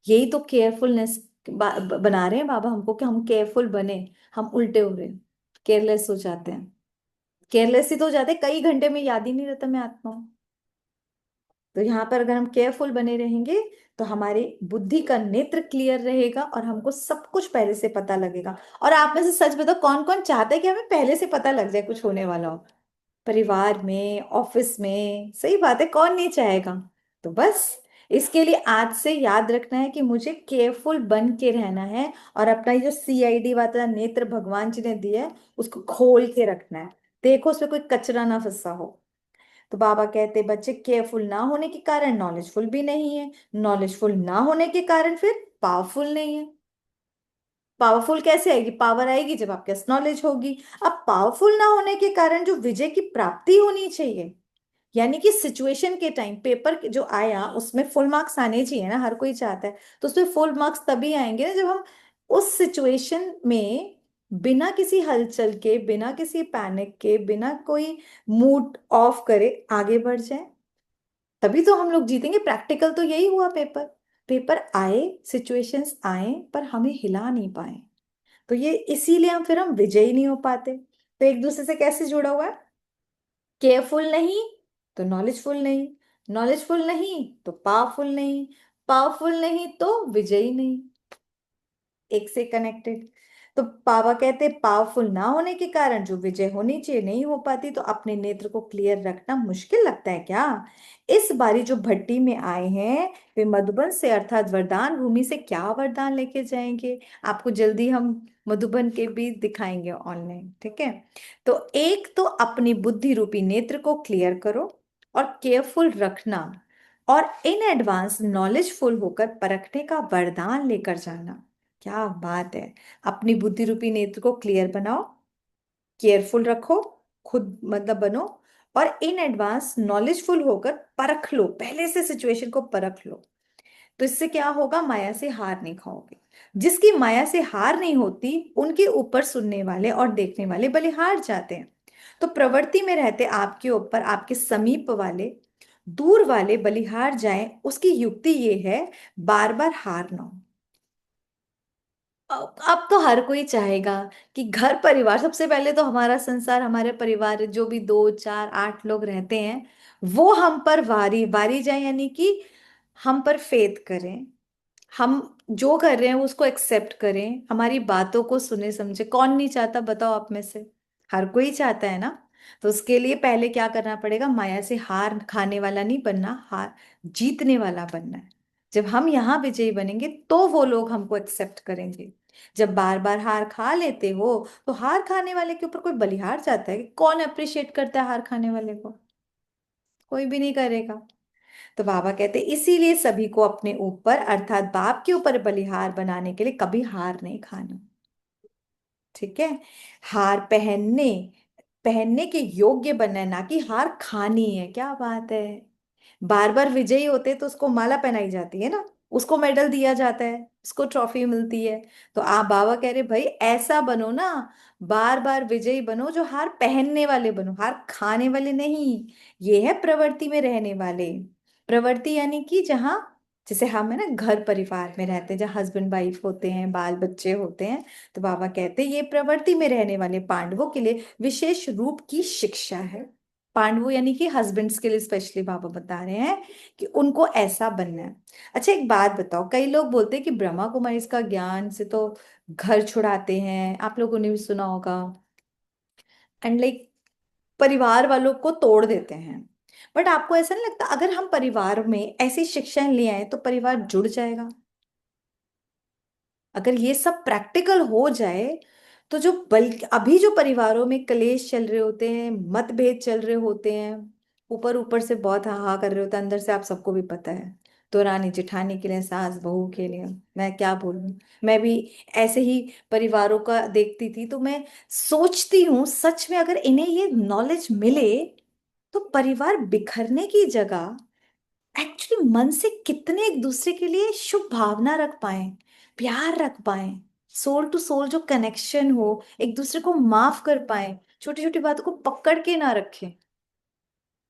यही तो केयरफुलनेस बना रहे हैं बाबा हमको, कि हम केयरफुल बने। हम उल्टे हो रहे हैं, केयरलेस हो जाते हैं। केयरलेस ही तो हो जाते हैं, कई घंटे में याद ही नहीं रहता मैं आत्मा हूँ। तो यहाँ पर अगर हम केयरफुल बने रहेंगे तो हमारी बुद्धि का नेत्र क्लियर रहेगा, और हमको सब कुछ पहले से पता लगेगा। और आप में से सच बताओ, कौन कौन चाहता है कि हमें पहले से पता लग जाए कुछ होने वाला हो? परिवार में, ऑफिस में, सही बात है, कौन नहीं चाहेगा? तो बस इसके लिए आज से याद रखना है कि मुझे केयरफुल बन के रहना है, और अपना ये जो CID वाला नेत्र भगवान जी ने दिया है उसको खोल के रखना है। देखो उसमें कोई कचरा ना फंसा हो। तो बाबा कहते बच्चे केयरफुल ना होने के कारण नॉलेजफुल भी नहीं है, नॉलेजफुल ना होने के कारण फिर पावरफुल नहीं है। पावरफुल कैसे आएगी? पावर आएगी जब आपके पास नॉलेज होगी। अब पावरफुल ना होने के कारण जो विजय की प्राप्ति होनी चाहिए, यानी कि सिचुएशन के टाइम पेपर जो आया उसमें फुल मार्क्स आने चाहिए ना, हर कोई चाहता है। तो उसमें फुल मार्क्स तभी आएंगे ना जब हम उस सिचुएशन में बिना किसी हलचल के, बिना किसी पैनिक के, बिना कोई मूड ऑफ करे आगे बढ़ जाए। तभी तो हम लोग जीतेंगे। प्रैक्टिकल तो यही हुआ, पेपर पेपर आए, सिचुएशंस आए, पर हमें हिला नहीं पाए। तो ये इसीलिए हम विजयी नहीं हो पाते। तो एक दूसरे से कैसे जुड़ा हुआ है? केयरफुल नहीं तो नॉलेजफुल नहीं, नॉलेजफुल नहीं तो पावरफुल नहीं, पावरफुल नहीं तो विजयी नहीं। एक से कनेक्टेड। तो बाबा कहते पावरफुल ना होने के कारण जो विजय होनी चाहिए नहीं हो पाती। तो अपने नेत्र को क्लियर रखना मुश्किल लगता है क्या? इस बारी जो भट्टी में आए हैं वे मधुबन से, अर्थात वरदान भूमि से क्या वरदान लेके जाएंगे? आपको जल्दी हम मधुबन के भी दिखाएंगे ऑनलाइन, ठीक है? तो एक तो अपनी बुद्धि रूपी नेत्र को क्लियर करो और केयरफुल रखना, और इन एडवांस नॉलेजफुल होकर परखने का वरदान लेकर जाना। क्या बात है! अपनी बुद्धि रूपी नेत्र को क्लियर बनाओ, केयरफुल रखो, खुद मतलब बनो, और इन एडवांस नॉलेजफुल होकर परख लो, पहले से सिचुएशन को परख लो। तो इससे क्या होगा? माया से हार नहीं खाओगे। जिसकी माया से हार नहीं होती उनके ऊपर सुनने वाले और देखने वाले बलिहार जाते हैं। तो प्रवृत्ति में रहते आपके ऊपर आपके समीप वाले, दूर वाले बलिहार जाएं, उसकी युक्ति ये है बार बार हार ना हो। अब तो हर कोई चाहेगा कि घर परिवार, सबसे पहले तो हमारा संसार, हमारे परिवार जो भी 2 4 8 लोग रहते हैं, वो हम पर वारी वारी जाए, यानी कि हम पर फेथ करें, हम जो कर रहे हैं उसको एक्सेप्ट करें, हमारी बातों को सुने समझे। कौन नहीं चाहता बताओ आप में से? हर कोई चाहता है ना। तो उसके लिए पहले क्या करना पड़ेगा? माया से हार खाने वाला नहीं बनना, हार जीतने वाला बनना है। जब हम यहाँ विजयी बनेंगे तो वो लोग हमको एक्सेप्ट करेंगे। जब बार बार हार खा लेते हो तो हार खाने वाले के ऊपर कोई बलिहार जाता है? कौन अप्रिशिएट करता है हार खाने वाले को? कोई भी नहीं करेगा। तो बाबा कहते इसीलिए सभी को अपने ऊपर, अर्थात बाप के ऊपर बलिहार बनाने के लिए कभी हार नहीं खाना, ठीक है? हार पहनने पहनने के योग्य बनना है, ना कि हार खानी है। क्या बात है! बार बार विजयी होते तो उसको माला पहनाई जाती है ना, उसको मेडल दिया जाता है, उसको ट्रॉफी मिलती है। तो आप बाबा कह रहे भाई ऐसा बनो ना, बार बार विजयी बनो, जो हार पहनने वाले बनो, हार खाने वाले नहीं। ये है प्रवृत्ति में रहने वाले। प्रवृत्ति यानी कि जहाँ, जैसे हम है ना घर परिवार में रहते हैं, जहाँ हस्बैंड वाइफ होते हैं, बाल बच्चे होते हैं, तो बाबा कहते हैं ये प्रवृत्ति में रहने वाले पांडवों के लिए विशेष रूप की शिक्षा है। पांडवों यानी कि हस्बैंड्स के लिए स्पेशली बाबा बता रहे हैं कि उनको ऐसा बनना है। अच्छा एक बात बताओ, कई लोग बोलते हैं कि ब्रह्मा कुमारी इसका ज्ञान से तो घर छुड़ाते हैं, आप लोगों ने भी सुना होगा, एंड लाइक परिवार वालों को तोड़ देते हैं। बट आपको ऐसा नहीं लगता अगर हम परिवार में ऐसी शिक्षाएं ले आए तो परिवार जुड़ जाएगा? अगर ये सब प्रैक्टिकल हो जाए तो जो बल्कि अभी जो परिवारों में क्लेश चल रहे होते हैं, मतभेद चल रहे होते हैं, ऊपर ऊपर से बहुत हाहा कर रहे होते हैं, अंदर से आप सबको भी पता है, तो रानी जिठानी के लिए, सास बहू के लिए, मैं क्या बोलूं। मैं भी ऐसे ही परिवारों का देखती थी, तो मैं सोचती हूँ सच में अगर इन्हें ये नॉलेज मिले तो परिवार बिखरने की जगह एक्चुअली मन से कितने एक दूसरे के लिए शुभ भावना रख पाए, प्यार रख पाए, सोल टू सोल जो कनेक्शन हो, एक दूसरे को माफ कर पाए, छोटी छोटी बातों को पकड़ के ना रखें।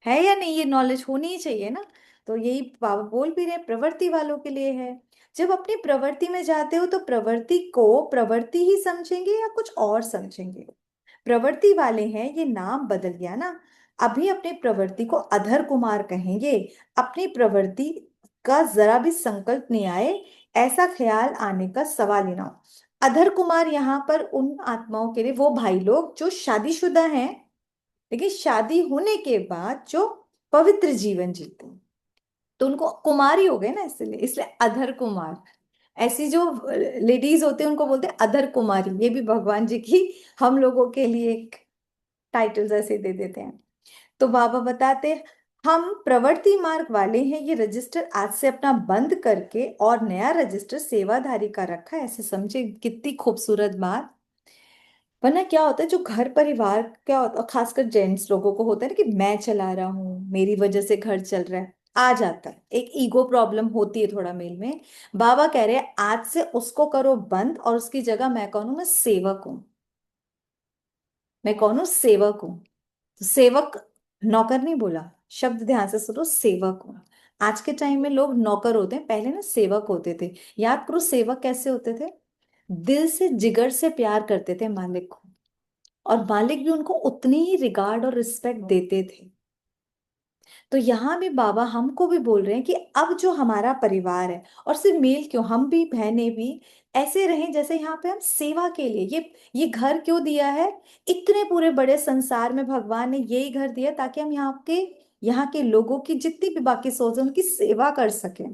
है या नहीं? ये नॉलेज होनी ही चाहिए ना। तो यही बाबा बोल भी रहे हैं, प्रवृत्ति वालों के लिए है। जब अपनी प्रवृत्ति में जाते हो तो प्रवृत्ति को प्रवृत्ति ही समझेंगे या कुछ और समझेंगे? प्रवृत्ति वाले हैं, ये नाम बदल गया ना, अभी अपनी प्रवृत्ति को अधर कुमार कहेंगे। अपनी प्रवृत्ति का जरा भी संकल्प नहीं आए, ऐसा ख्याल आने का सवाल ही ना हो। अधर कुमार यहाँ पर उन आत्माओं के लिए, वो भाई लोग जो शादीशुदा हैं लेकिन शादी होने के बाद जो पवित्र जीवन जीते हैं, तो उनको कुमारी हो गए ना, इसलिए इसलिए अधर कुमार। ऐसी जो लेडीज होते हैं उनको बोलते हैं अधर कुमारी। ये भी भगवान जी की हम लोगों के लिए एक टाइटल्स ऐसे दे देते हैं। तो बाबा बताते हैं, हम प्रवृत्ति मार्ग वाले हैं, ये रजिस्टर आज से अपना बंद करके और नया रजिस्टर सेवाधारी का रखा है, ऐसे समझे। कितनी खूबसूरत बात। वरना क्या होता है, जो घर परिवार क्या होता है, खासकर जेंट्स लोगों को होता है ना कि मैं चला रहा हूँ, मेरी वजह से घर चल रहा है, आ जाता है एक ईगो प्रॉब्लम होती है थोड़ा मेल में। बाबा कह रहे हैं आज से उसको करो बंद, और उसकी जगह मैं कौन हूं? मैं सेवक हूँ। मैं कौन हूँ? सेवक हूँ। तो सेवक, नौकर नहीं बोला, शब्द ध्यान से सुनो, सेवक हूँ। आज के टाइम में लोग नौकर होते हैं, पहले ना सेवक होते थे। याद करो सेवक कैसे होते थे, दिल से जिगर से प्यार करते थे मालिक को, और मालिक भी उनको उतनी ही रिगार्ड और रिस्पेक्ट देते थे। तो यहाँ भी बाबा हमको भी बोल रहे हैं कि अब जो हमारा परिवार है, और सिर्फ मेल क्यों, हम भी बहनें भी ऐसे रहें जैसे यहाँ पे हम सेवा के लिए ये घर क्यों दिया है? इतने पूरे बड़े संसार में भगवान ने यही घर दिया ताकि हम यहाँ के लोगों की जितनी भी बाकी सोच है उनकी सेवा कर सकें।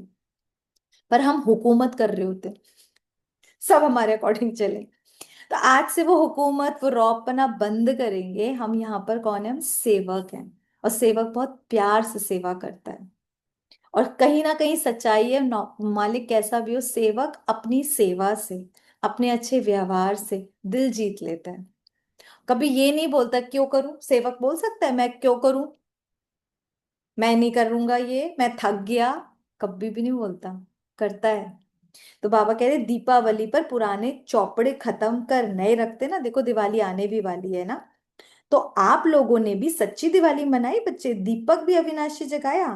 पर हम हुकूमत कर रहे होते हैं, सब हमारे अकॉर्डिंग चले। तो आज से वो हुकूमत, वो रौबपना बंद करेंगे। हम यहाँ पर कौन है? हम सेवक हैं। और सेवक बहुत प्यार से सेवा करता है, और कहीं ना कहीं सच्चाई है, मालिक कैसा भी हो, सेवक अपनी सेवा से, अपने अच्छे व्यवहार से दिल जीत लेता है। कभी ये नहीं बोलता क्यों करूं। सेवक बोल सकता है मैं क्यों करूं, मैं नहीं करूंगा, ये मैं थक गया, कभी भी नहीं बोलता, करता है। तो बाबा कह रहे दीपावली पर पुराने चौपड़े खत्म कर नए रखते ना, देखो दिवाली आने भी वाली है ना, तो आप लोगों ने भी सच्ची दिवाली मनाई बच्चे, दीपक भी अविनाशी जगाया।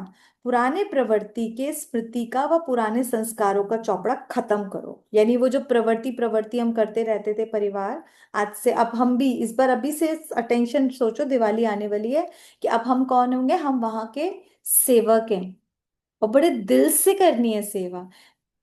पुराने प्रवृत्ति के स्मृति का व पुराने संस्कारों का चौपड़ा खत्म करो, यानी वो जो प्रवृत्ति प्रवृत्ति हम करते रहते थे परिवार, आज से अब हम भी इस बार अभी से अटेंशन सोचो, दिवाली आने वाली है, कि अब हम कौन होंगे? हम वहां के सेवक हैं, और बड़े दिल से करनी है सेवा।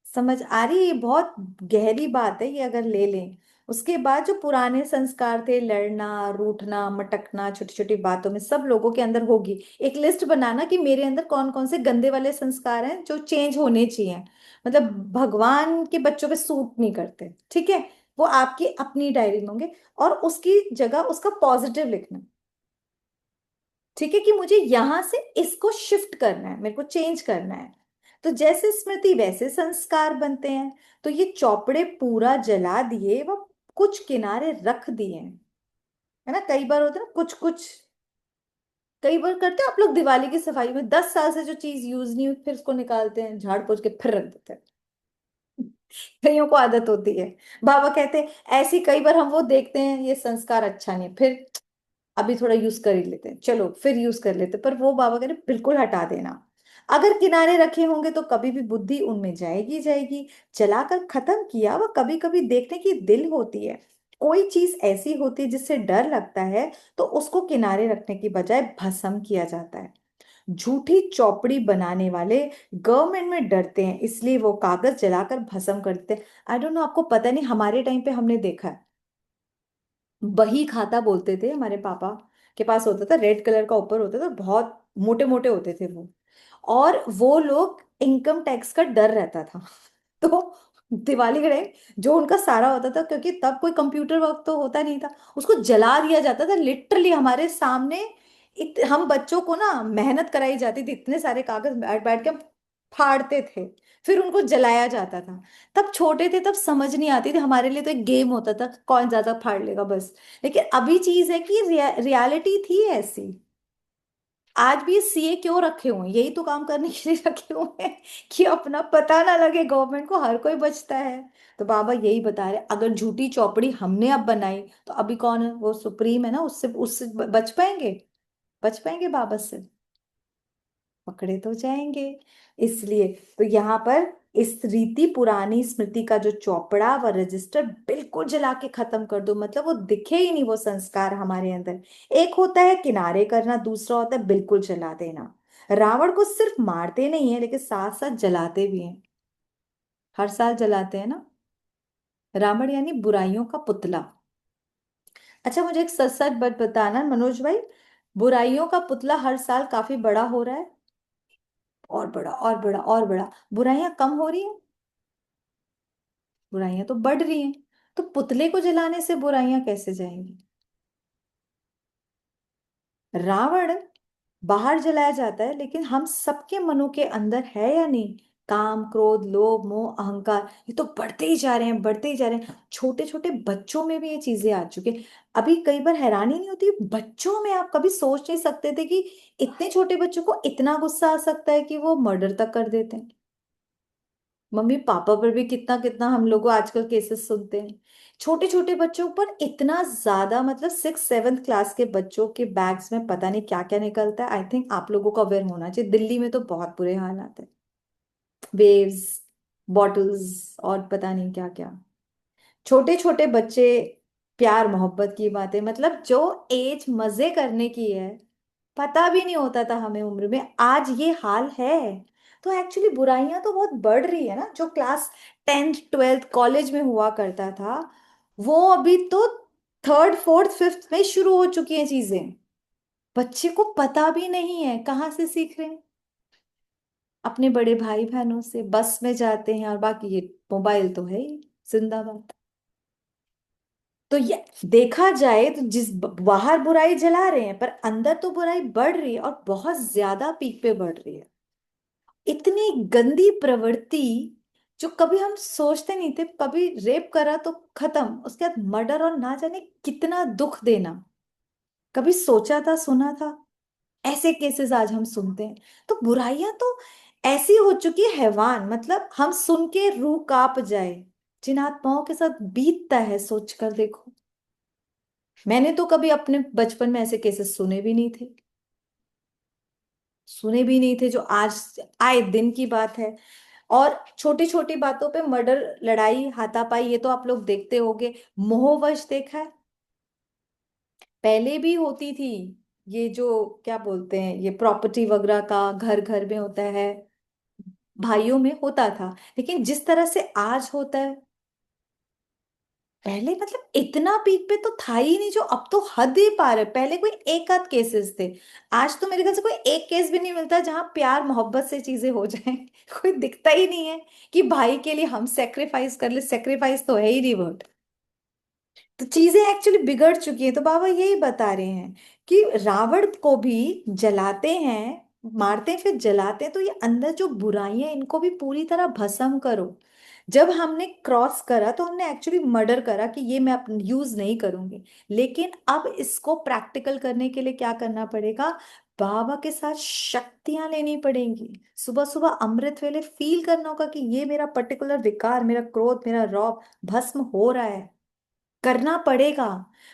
समझ आ रही है? ये बहुत गहरी बात है ये, अगर ले लें। उसके बाद जो पुराने संस्कार थे, लड़ना, रूठना, मटकना, छोटी छोटी बातों में, सब लोगों के अंदर होगी। एक लिस्ट बनाना कि मेरे अंदर कौन कौन से गंदे वाले संस्कार हैं जो चेंज होने चाहिए, मतलब भगवान के बच्चों पे सूट नहीं करते, ठीक है? वो आपकी अपनी डायरी में होंगे, और उसकी जगह उसका पॉजिटिव लिखना, ठीक है? कि मुझे यहां से इसको शिफ्ट करना है, मेरे को चेंज करना है। तो जैसे स्मृति वैसे संस्कार बनते हैं। तो ये चौपड़े पूरा जला दिए, वो कुछ किनारे रख दिए हैं, है ना? कई बार होता है ना कुछ कुछ, कई बार करते हैं आप लोग दिवाली की सफाई में, 10 साल से जो चीज यूज नहीं हुई फिर उसको निकालते हैं, झाड़ पोंछ के फिर रख देते हैं। कईयों को आदत होती है। बाबा कहते हैं ऐसी, कई बार हम वो देखते हैं ये संस्कार अच्छा नहीं है, फिर अभी थोड़ा यूज कर ही लेते हैं, चलो फिर यूज कर लेते हैं। पर वो बाबा कह रहे बिल्कुल हटा देना। अगर किनारे रखे होंगे तो कभी भी बुद्धि उनमें जाएगी जाएगी। जलाकर खत्म किया, वह कभी कभी देखने की दिल होती है। कोई चीज ऐसी होती है जिससे डर लगता है, तो उसको किनारे रखने की बजाय भस्म किया जाता है। झूठी चौपड़ी बनाने वाले गवर्नमेंट में डरते हैं, इसलिए वो कागज जलाकर भस्म करते हैं। आई डोंट नो, आपको पता नहीं, हमारे टाइम पे हमने देखा है, बही खाता बोलते थे, हमारे पापा के पास होता था, रेड कलर का ऊपर होता था, बहुत मोटे मोटे होते थे वो। और वो लोग, इनकम टैक्स का डर रहता था। तो दिवाली के टाइम जो उनका सारा होता था, क्योंकि तब कोई कंप्यूटर वर्क तो होता नहीं था, उसको जला दिया जाता था लिटरली हमारे सामने। हम बच्चों को ना मेहनत कराई जाती थी, इतने सारे कागज बैठ बैठ के हम फाड़ते थे, फिर उनको जलाया जाता था। तब छोटे थे, तब समझ नहीं आती थी, हमारे लिए तो एक गेम होता था कौन ज्यादा फाड़ लेगा बस। लेकिन अभी चीज है कि रियलिटी थी ऐसी। आज भी सीए क्यों रखे हुए हैं, यही तो काम करने के लिए रखे हुए हैं, कि अपना पता ना लगे गवर्नमेंट को, हर कोई बचता है। तो बाबा यही बता रहे, अगर झूठी चौपड़ी हमने अब बनाई तो अभी कौन है, वो सुप्रीम है ना, उससे उससे बच पाएंगे? बच पाएंगे बाबा से? पकड़े तो जाएंगे। इसलिए तो यहाँ पर इस रीति पुरानी स्मृति का जो चौपड़ा व रजिस्टर बिल्कुल जला के खत्म कर दो, मतलब वो दिखे ही नहीं वो संस्कार हमारे अंदर। एक होता है किनारे करना, दूसरा होता है बिल्कुल जला देना। रावण को सिर्फ मारते नहीं है, लेकिन साथ साथ जलाते भी हैं। हर साल जलाते हैं ना। रावण यानी बुराइयों का पुतला। अच्छा मुझे एक सच सच बात बताना मनोज भाई, बुराइयों का पुतला हर साल काफी बड़ा हो रहा है, और बड़ा और बड़ा और बड़ा। बुराइयां कम हो रही हैं? बुराइयां तो बढ़ रही हैं। तो पुतले को जलाने से बुराइयां कैसे जाएंगी? रावण बाहर जलाया जाता है, लेकिन हम सबके मनों के अंदर है या नहीं? काम, क्रोध, लोभ, मोह, अहंकार, ये तो बढ़ते ही जा रहे हैं, बढ़ते ही जा रहे हैं। छोटे छोटे बच्चों में भी ये चीजें आ चुकी हैं। अभी कई बार हैरानी नहीं होती, बच्चों में आप कभी सोच नहीं सकते थे कि इतने छोटे बच्चों को इतना गुस्सा आ सकता है कि वो मर्डर तक कर देते हैं। मम्मी पापा पर भी कितना कितना हम लोग आजकल केसेस सुनते हैं। छोटे छोटे बच्चों पर इतना ज्यादा, मतलब 6 7 क्लास के बच्चों के बैग्स में पता नहीं क्या क्या निकलता है। आई थिंक आप लोगों को अवेयर होना चाहिए, दिल्ली में तो बहुत बुरे हालात है। वेव्स, बॉटल्स और पता नहीं क्या क्या। छोटे छोटे बच्चे, प्यार मोहब्बत की बातें, मतलब जो एज मजे करने की है, पता भी नहीं होता था हमें उम्र में, आज ये हाल है। तो एक्चुअली बुराइयां तो बहुत बढ़ रही है ना, जो क्लास 10th 12th कॉलेज में हुआ करता था, वो अभी तो 3rd 4th 5th में शुरू हो चुकी हैं चीजें। बच्चे को पता भी नहीं है, कहाँ से सीख रहे हैं? अपने बड़े भाई बहनों से, बस में जाते हैं, और बाकी ये मोबाइल तो है ही जिंदाबाद। तो ये देखा जाए तो जिस बाहर बुराई जला रहे हैं, पर अंदर तो बुराई बढ़ रही है, और बहुत ज्यादा पीक पे बढ़ रही है। इतनी गंदी प्रवृत्ति जो कभी हम सोचते नहीं थे, कभी रेप करा तो खत्म, उसके बाद मर्डर, और ना जाने कितना दुख देना, कभी सोचा था, सुना था? ऐसे केसेस आज हम सुनते हैं। तो बुराइयां तो ऐसी हो चुकी है हैवान, मतलब हम सुन के रूह कांप जाए। जिन आत्माओं के साथ बीतता है सोच कर देखो। मैंने तो कभी अपने बचपन में ऐसे केसेस सुने भी नहीं थे, सुने भी नहीं थे, जो आज आए दिन की बात है। और छोटी छोटी बातों पे मर्डर, लड़ाई, हाथापाई, ये तो आप लोग देखते होंगे। मोहवश देखा है? पहले भी होती थी। ये जो क्या बोलते हैं, ये प्रॉपर्टी वगैरह का घर घर में होता है, भाइयों में होता था, लेकिन जिस तरह से आज होता है, पहले मतलब इतना पीक पे तो था ही नहीं, जो अब तो हद ही पार है। पहले कोई एक आध केसेस थे, आज तो मेरे ख्याल से कोई एक केस भी नहीं मिलता जहां प्यार मोहब्बत से चीजें हो जाएं। कोई दिखता ही नहीं है कि भाई के लिए हम सेक्रीफाइस कर ले, सेक्रीफाइस तो है ही नहीं वर्ड। तो चीजें एक्चुअली बिगड़ चुकी हैं। तो बाबा यही बता रहे हैं कि रावण को भी जलाते हैं, मारते हैं फिर जलाते हैं, तो ये अंदर जो बुराइयां इनको भी पूरी तरह भस्म करो। जब हमने क्रॉस करा तो हमने एक्चुअली मर्डर करा कि ये मैं यूज नहीं करूंगी। लेकिन अब इसको प्रैक्टिकल करने के लिए क्या करना पड़ेगा? बाबा के साथ शक्तियां लेनी पड़ेंगी। सुबह सुबह अमृत वेले फील करना होगा कि ये मेरा पर्टिकुलर विकार, मेरा क्रोध, मेरा रौब भस्म हो रहा है। करना पड़ेगा,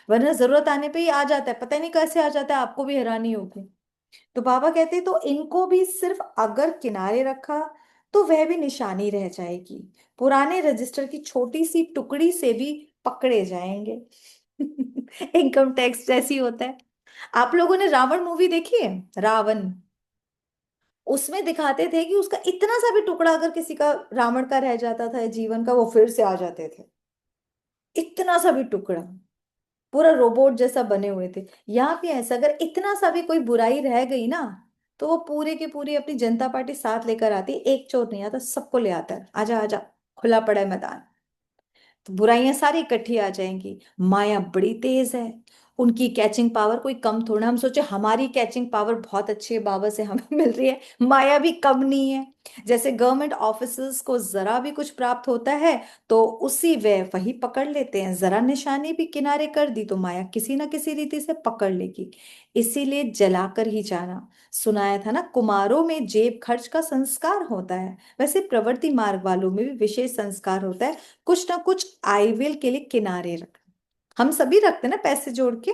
वरना जरूरत आने पे ही आ जाता है, पता ही नहीं कैसे आ जाता है, आपको भी हैरानी होगी। तो बाबा कहते तो इनको भी सिर्फ अगर किनारे रखा तो वह भी निशानी रह जाएगी, पुराने रजिस्टर की छोटी सी टुकड़ी से भी पकड़े जाएंगे। इनकम टैक्स जैसी होता है। आप लोगों ने रावण मूवी देखी है? रावण, उसमें दिखाते थे कि उसका इतना सा भी टुकड़ा अगर किसी का रावण का रह जाता था जीवन का, वो फिर से आ जाते थे। इतना सा भी टुकड़ा, पूरा रोबोट जैसा बने हुए थे। यहाँ भी ऐसा, अगर इतना सा भी कोई बुराई रह गई ना, तो वो पूरे की पूरी अपनी जनता पार्टी साथ लेकर आती। एक चोर नहीं आता, सबको ले आता है, आजा आजा, खुला पड़ा है मैदान। तो बुराइयां सारी इकट्ठी आ जाएंगी। माया बड़ी तेज है, उनकी कैचिंग पावर कोई कम थोड़ा। हम सोचे हमारी कैचिंग पावर बहुत अच्छी है, बाबा से हमें मिल रही है, माया भी कम नहीं है। जैसे गवर्नमेंट ऑफिसर्स को जरा भी कुछ प्राप्त होता है तो उसी वे वही पकड़ लेते हैं, जरा निशानी भी किनारे कर दी तो माया किसी ना किसी रीति से पकड़ लेगी। इसीलिए जलाकर ही जाना। सुनाया था ना, कुमारों में जेब खर्च का संस्कार होता है, वैसे प्रवृत्ति मार्ग वालों में भी विशेष संस्कार होता है, कुछ ना कुछ आईविल के लिए किनारे रखना। हम सभी रखते हैं ना पैसे जोड़ के,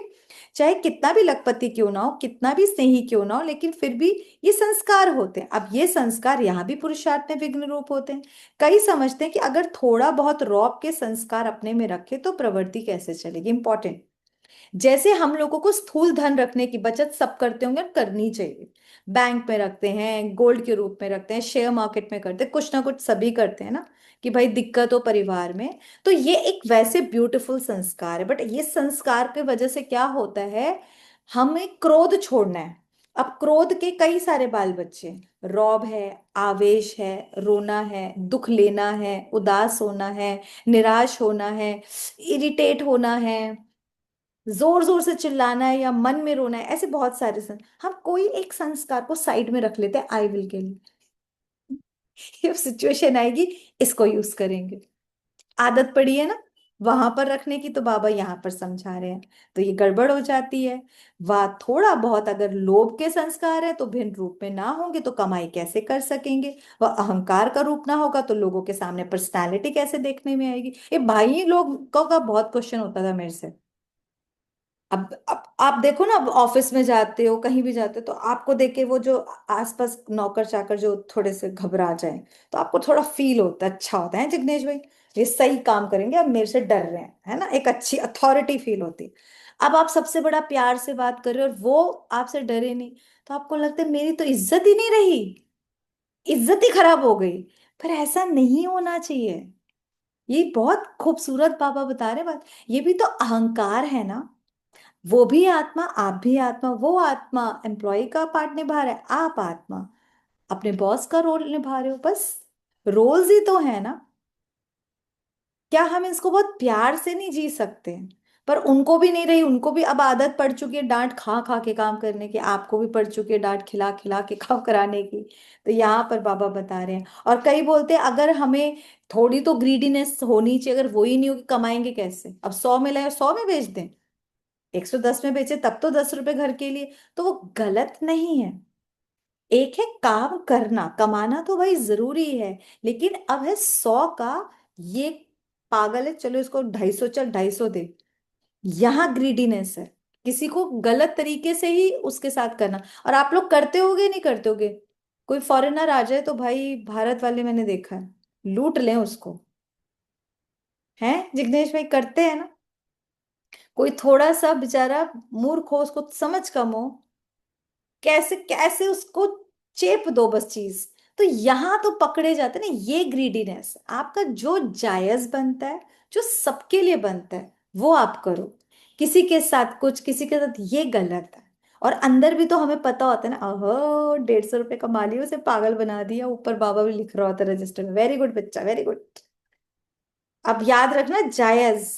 चाहे कितना भी लखपति क्यों ना हो, कितना भी स्नेही क्यों ना हो, लेकिन फिर भी ये संस्कार होते हैं। अब ये संस्कार यहाँ भी पुरुषार्थ में विघ्न रूप होते हैं। कई समझते हैं कि अगर थोड़ा बहुत रौब के संस्कार अपने में रखे तो प्रवृत्ति कैसे चलेगी। इंपॉर्टेंट, जैसे हम लोगों को स्थूल धन रखने की बचत सब करते होंगे, करनी चाहिए। बैंक में रखते हैं, गोल्ड के रूप में रखते हैं, शेयर मार्केट में करते हैं, कुछ ना कुछ सभी करते हैं ना, कि भाई दिक्कत हो परिवार में। तो ये एक वैसे ब्यूटीफुल संस्कार है, बट ये संस्कार की वजह से क्या होता है, हमें क्रोध छोड़ना है। अब क्रोध के कई सारे बाल बच्चे हैं। रौब है, आवेश है, रोना है, दुख लेना है, उदास होना है, निराश होना है, इरिटेट होना है, जोर जोर से चिल्लाना है, या मन में रोना है, ऐसे बहुत सारे हम कोई एक संस्कार को साइड में रख लेते हैं आई विल के लिए। ये सिचुएशन आएगी, इसको यूज करेंगे। आदत पड़ी है ना वहां पर रखने की, तो बाबा यहाँ पर समझा रहे हैं, तो ये गड़बड़ हो जाती है। वह थोड़ा बहुत अगर लोभ के संस्कार है तो भिन्न रूप में ना होंगे तो कमाई कैसे कर सकेंगे? वह अहंकार का रूप ना होगा तो लोगों के सामने पर्सनालिटी कैसे देखने में आएगी? ये भाई लोगों का बहुत क्वेश्चन होता था मेरे से। अब आप देखो ना, अब ऑफिस में जाते हो, कहीं भी जाते हो, तो आपको देख के वो जो आसपास नौकर चाकर जो थोड़े से घबरा जाए, तो आपको थोड़ा फील होता है, अच्छा होता है जिग्नेश भाई, ये सही काम करेंगे, अब मेरे से डर रहे हैं, है ना, एक अच्छी अथॉरिटी फील होती है। अब आप सबसे बड़ा प्यार से बात कर रहे हो और वो आपसे डरे नहीं, तो आपको लगता है मेरी तो इज्जत ही नहीं रही, इज्जत ही खराब हो गई। पर ऐसा नहीं होना चाहिए। ये बहुत खूबसूरत बाबा बता रहे बात। ये भी तो अहंकार है ना, वो भी आत्मा, आप भी आत्मा। वो आत्मा एम्प्लॉय का पार्ट निभा रहा है, आप आत्मा अपने बॉस का रोल निभा रहे हो, बस रोल्स ही तो है ना। क्या हम इसको बहुत प्यार से नहीं जी सकते? पर उनको भी नहीं रही, उनको भी अब आदत पड़ चुकी है डांट खा खा के काम करने की, आपको भी पड़ चुकी है डांट खिला खिला के काम कराने की। तो यहाँ पर बाबा बता रहे हैं। और कई बोलते हैं अगर हमें थोड़ी तो ग्रीडीनेस होनी चाहिए, अगर वो ही नहीं होगी कमाएंगे कैसे? अब 100 में लाए 100 में बेच दें, 110 में बेचे तब तो 10 रुपए घर के लिए, तो वो गलत नहीं है। एक है काम करना, कमाना तो भाई जरूरी है, लेकिन अब है 100 का, ये पागल है, चलो इसको 250, चल 250 दे। यहाँ ग्रीडीनेस है, किसी को गलत तरीके से ही उसके साथ करना। और आप लोग करते होगे नहीं करते होगे, कोई फॉरेनर आ जाए तो भाई भारत वाले मैंने देखा है लूट लें उसको, हैं जिग्नेश भाई, करते हैं ना? कोई थोड़ा सा बेचारा मूर्ख हो, उसको समझ कम हो, कैसे कैसे उसको चेप दो बस चीज। तो यहां तो पकड़े जाते हैं ना, ये ग्रीडीनेस। आपका जो जायज बनता है, जो सबके लिए बनता है, वो आप करो। किसी के साथ कुछ, किसी के साथ ये गलत है। और अंदर भी तो हमें पता होता है ना, अहो 150 रुपए कमा लिया, उसे पागल बना दिया, ऊपर बाबा भी लिख रहा होता है रजिस्टर में, वेरी गुड बच्चा, वेरी गुड। अब याद रखना, जायज,